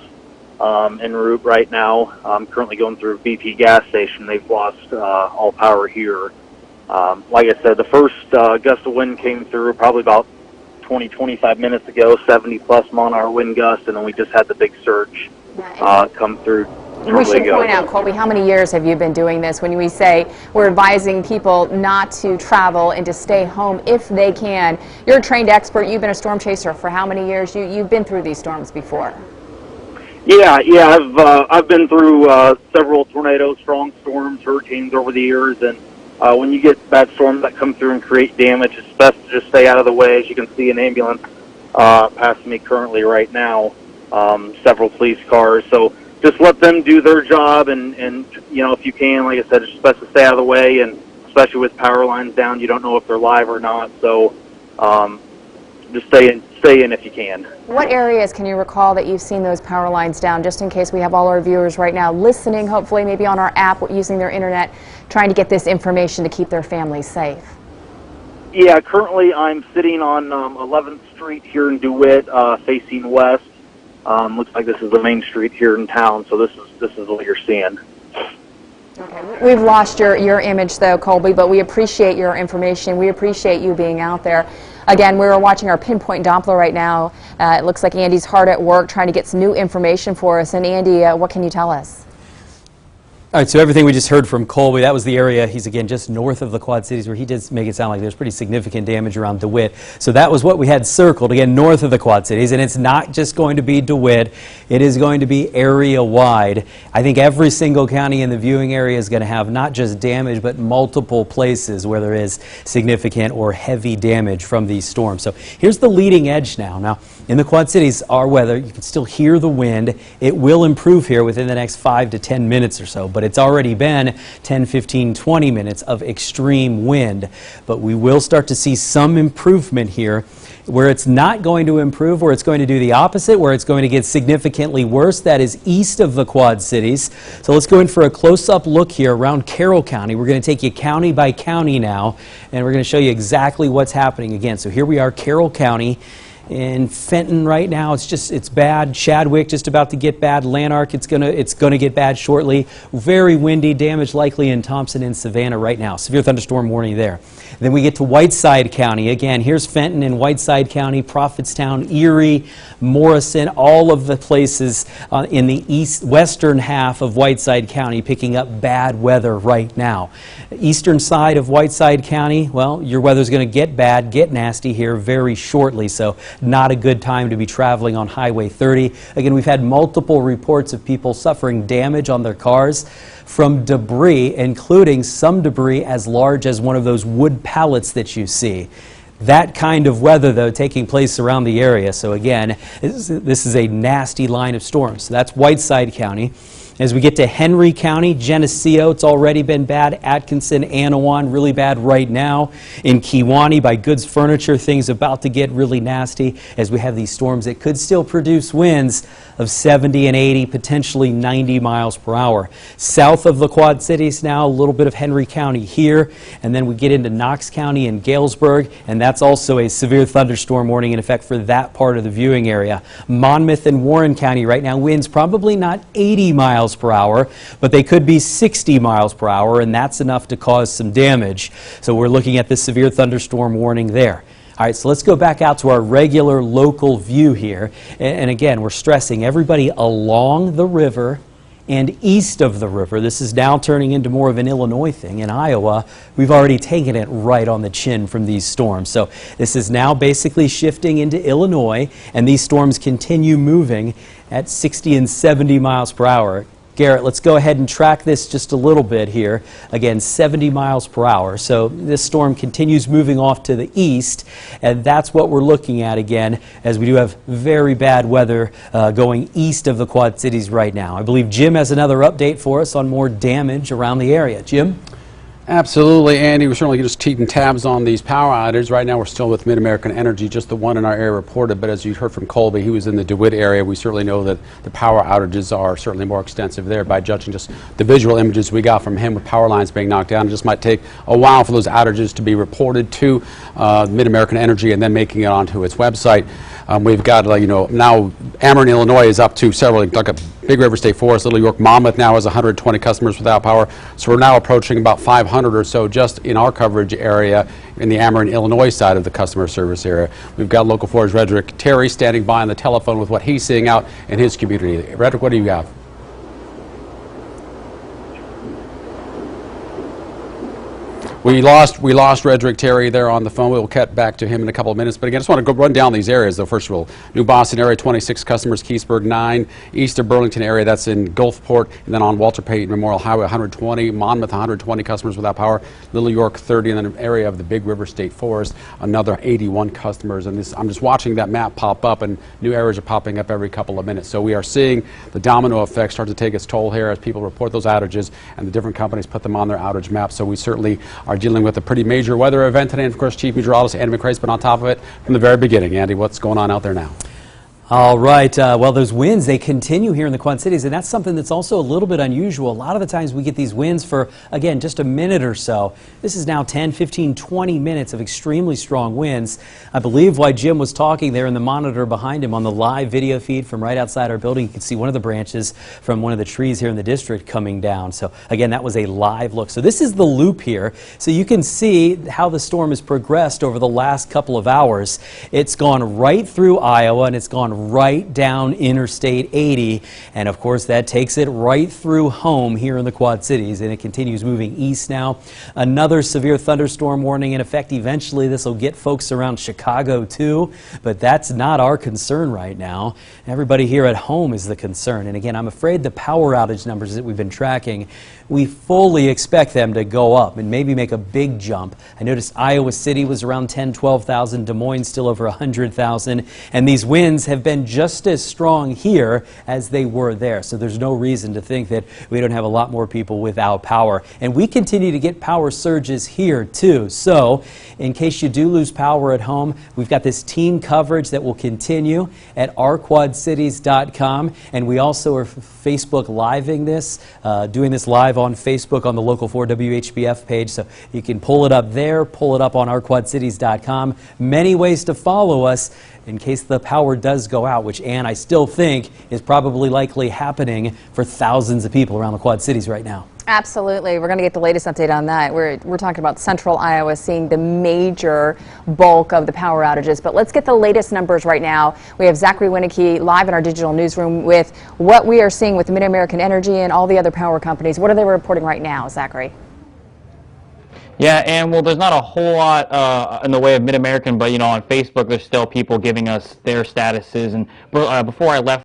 en route right now. I'm currently going through a BP gas station. They've lost all power here. Like I said, the first gust of wind came through probably about 20-25 minutes ago, 70+ mile an hour wind gust, and then we just had the big surge come through. We should point out, Colby, how many years have you been doing this when we say we're advising people not to travel and to stay home if they can? You're a trained expert. You've been a storm chaser for how many years? You've been through these storms before. Yeah, I've been through several tornadoes, strong storms, hurricanes over the years, and when you get bad storms that come through and create damage, it's best to just stay out of the way. As you can see, an ambulance passing me currently right now, several police cars. So just let them do their job, and you know, if you can, like I said, it's best to stay out of the way, and especially with power lines down, you don't know if they're live or not. So just stay in if you can. What areas can you recall that you've seen those power lines down, just in case we have all our viewers right now listening, hopefully maybe on our app, using their internet, trying to get this information to keep their families safe? Yeah, currently I'm sitting on 11th Street here in DeWitt, facing west. Looks like this is the main street here in town, so this is what you're seeing. Okay. We've lost your image though, Colby, but we appreciate your information. We appreciate you being out there. Again, we're watching our pinpoint Doppler right now. It looks like Andy's hard at work trying to get some new information for us. And Andy, what can you tell us? All right, so everything we just heard from Colby, that was the area, he's again just north of the Quad Cities, where he did make it sound like there's pretty significant damage around DeWitt. So that was what we had circled, again, north of the Quad Cities. And it's not just going to be DeWitt, it is going to be area-wide. I think every single county in the viewing area is going to have not just damage, but multiple places where there is significant or heavy damage from these storms. So here's the leading edge now. Now, in the Quad Cities, our weather, you can still hear the wind. It will improve here within the next 5 to 10 minutes or so, but it's already been 10, 15, 20 minutes of extreme wind. But we will start to see some improvement here. Where it's not going to improve, where it's going to do the opposite, where it's going to get significantly worse, that is east of the Quad Cities. So let's go in for a close-up look here around Carroll County. We're going to take you county by county now, and we're going to show you exactly what's happening again. So here we are, Carroll County. In Fenton right now, it's bad. Chadwick just about to get bad. Lanark, it's gonna get bad shortly. Very windy, damage likely in Thompson and Savannah right now. Severe thunderstorm warning there. Then we get to Whiteside County. Again, here's Fenton and Whiteside County, Prophetstown, Erie, Morrison, all of the places in the western half of Whiteside County picking up bad weather right now. Eastern side of Whiteside County, well, your weather's going to get bad, get nasty here very shortly, so not a good time to be traveling on Highway 30. Again, we've had multiple reports of people suffering damage on their cars from debris, including some debris as large as one of those wood pallets that you see. That kind of weather, though, taking place around the area. So again, this is a nasty line of storms. So that's Whiteside County. As we get to Henry County, Geneseo, it's already been bad. Atkinson, Anawan, really bad right now. In Kewanee, by Goods Furniture, things about to get really nasty as we have these storms that could still produce winds of 70 and 80, potentially 90 miles per hour. South of the Quad Cities now, a little bit of Henry County here, and then we get into Knox County and Galesburg, and that's also a severe thunderstorm warning in effect for that part of the viewing area. Monmouth and Warren County right now, winds probably not 80 miles per hour, but they could be 60 miles per hour, and that's enough to cause some damage. So we're looking at the severe thunderstorm warning there. All right, so let's go back out to our regular local view here. And again, we're stressing everybody along the river and east of the river. This is now turning into more of an Illinois thing. In Iowa, we've already taken it right on the chin from these storms. So this is now basically shifting into Illinois, and these storms continue moving at 60 and 70 miles per hour. Garrett, let's go ahead and track this just a little bit here. Again, 70 miles per hour. So this storm continues moving off to the east, and that's what we're looking at again, as we do have very bad weather going east of the Quad Cities right now. I believe Jim has another update for us on more damage around the area. Jim? Absolutely, Andy. We're certainly just keeping tabs on these power outages. Right now we're still with Mid-American Energy, just the one in our area reported, but as you heard from Colby, he was in the DeWitt area. We certainly know that the power outages are certainly more extensive there by judging just the visual images we got from him with power lines being knocked down. It just might take a while for those outages to be reported to Mid-American Energy and then making it onto its website. We've got, now Ameren, Illinois is up to several, like a Big River State Forest, Little York, Monmouth now has 120 customers without power. So we're now approaching about 500 or so just in our coverage area in the Ameren, Illinois side of the customer service area. We've got local 4's Redrick Terry standing by on the telephone with what he's seeing out in his community. Redrick, what do you have? We lost Redrick Terry there on the phone. We'll cut back to him in a couple of minutes. But again, I just want to go run down these areas, though. First of all, New Boston area, 26 customers, Keysburg, 9. East of Burlington area, that's in Gulfport. And then on Walter Payton Memorial Highway, 120. Monmouth, 120 customers without power. Little York, 30. And then an area of the Big River State Forest, another 81 customers. And I'm just watching that map pop up, and new areas are popping up every couple of minutes. So we are seeing the domino effect start to take its toll here as people report those outages and the different companies put them on their outage map. So we certainly are dealing with a pretty major weather event today, and of course Chief Meteorologist Andy McRae's been on top of it from the very beginning. Andy, what's going on out there now? All right. Well, those winds, they continue here in the Quad Cities, and that's something that's also a little bit unusual. A lot of the times we get these winds for, again, just a minute or so. This is now 10, 15, 20 minutes of extremely strong winds. I believe why Jim was talking there in the monitor behind him on the live video feed from right outside our building, you can see one of the branches from one of the trees here in the district coming down. So, again, that was a live look. So this is the loop here. So you can see how the storm has progressed over the last couple of hours. It's gone right through Iowa, and it's gone down right down Interstate 80. And of course, that takes it right through home here in the Quad Cities. And it continues moving east now. Another severe thunderstorm warning in effect. Eventually, this will get folks around Chicago too. But that's not our concern right now. Everybody here at home is the concern. And again, I'm afraid the power outage numbers that we've been tracking, we fully expect them to go up and maybe make a big jump. I noticed Iowa City was around 10, 12,000, Des Moines still over 100,000, and these winds have been just as strong here as they were there. So there's no reason to think that we don't have a lot more people without power. And we continue to get power surges here too. So in case you do lose power at home, we've got this team coverage that will continue at ourquadcities.com, and we also are Facebook living this, doing this live on Facebook on the Local 4 WHBF page, so you can pull it up there, pull it up on ourquadcities.com. Many ways to follow us in case the power does go out, which, Ann, I still think is probably likely happening for thousands of people around the Quad Cities right now. Absolutely. We're going to get the latest update on that. We're talking about central Iowa seeing the major bulk of the power outages. But let's get the latest numbers right now. We have Zachary Winicky live in our digital newsroom with what we are seeing with Mid-American Energy and all the other power companies. What are they reporting right now, Zachary? Yeah, and well, there's not a whole lot in the way of Mid-American, but on Facebook, there's still people giving us their statuses. And before I left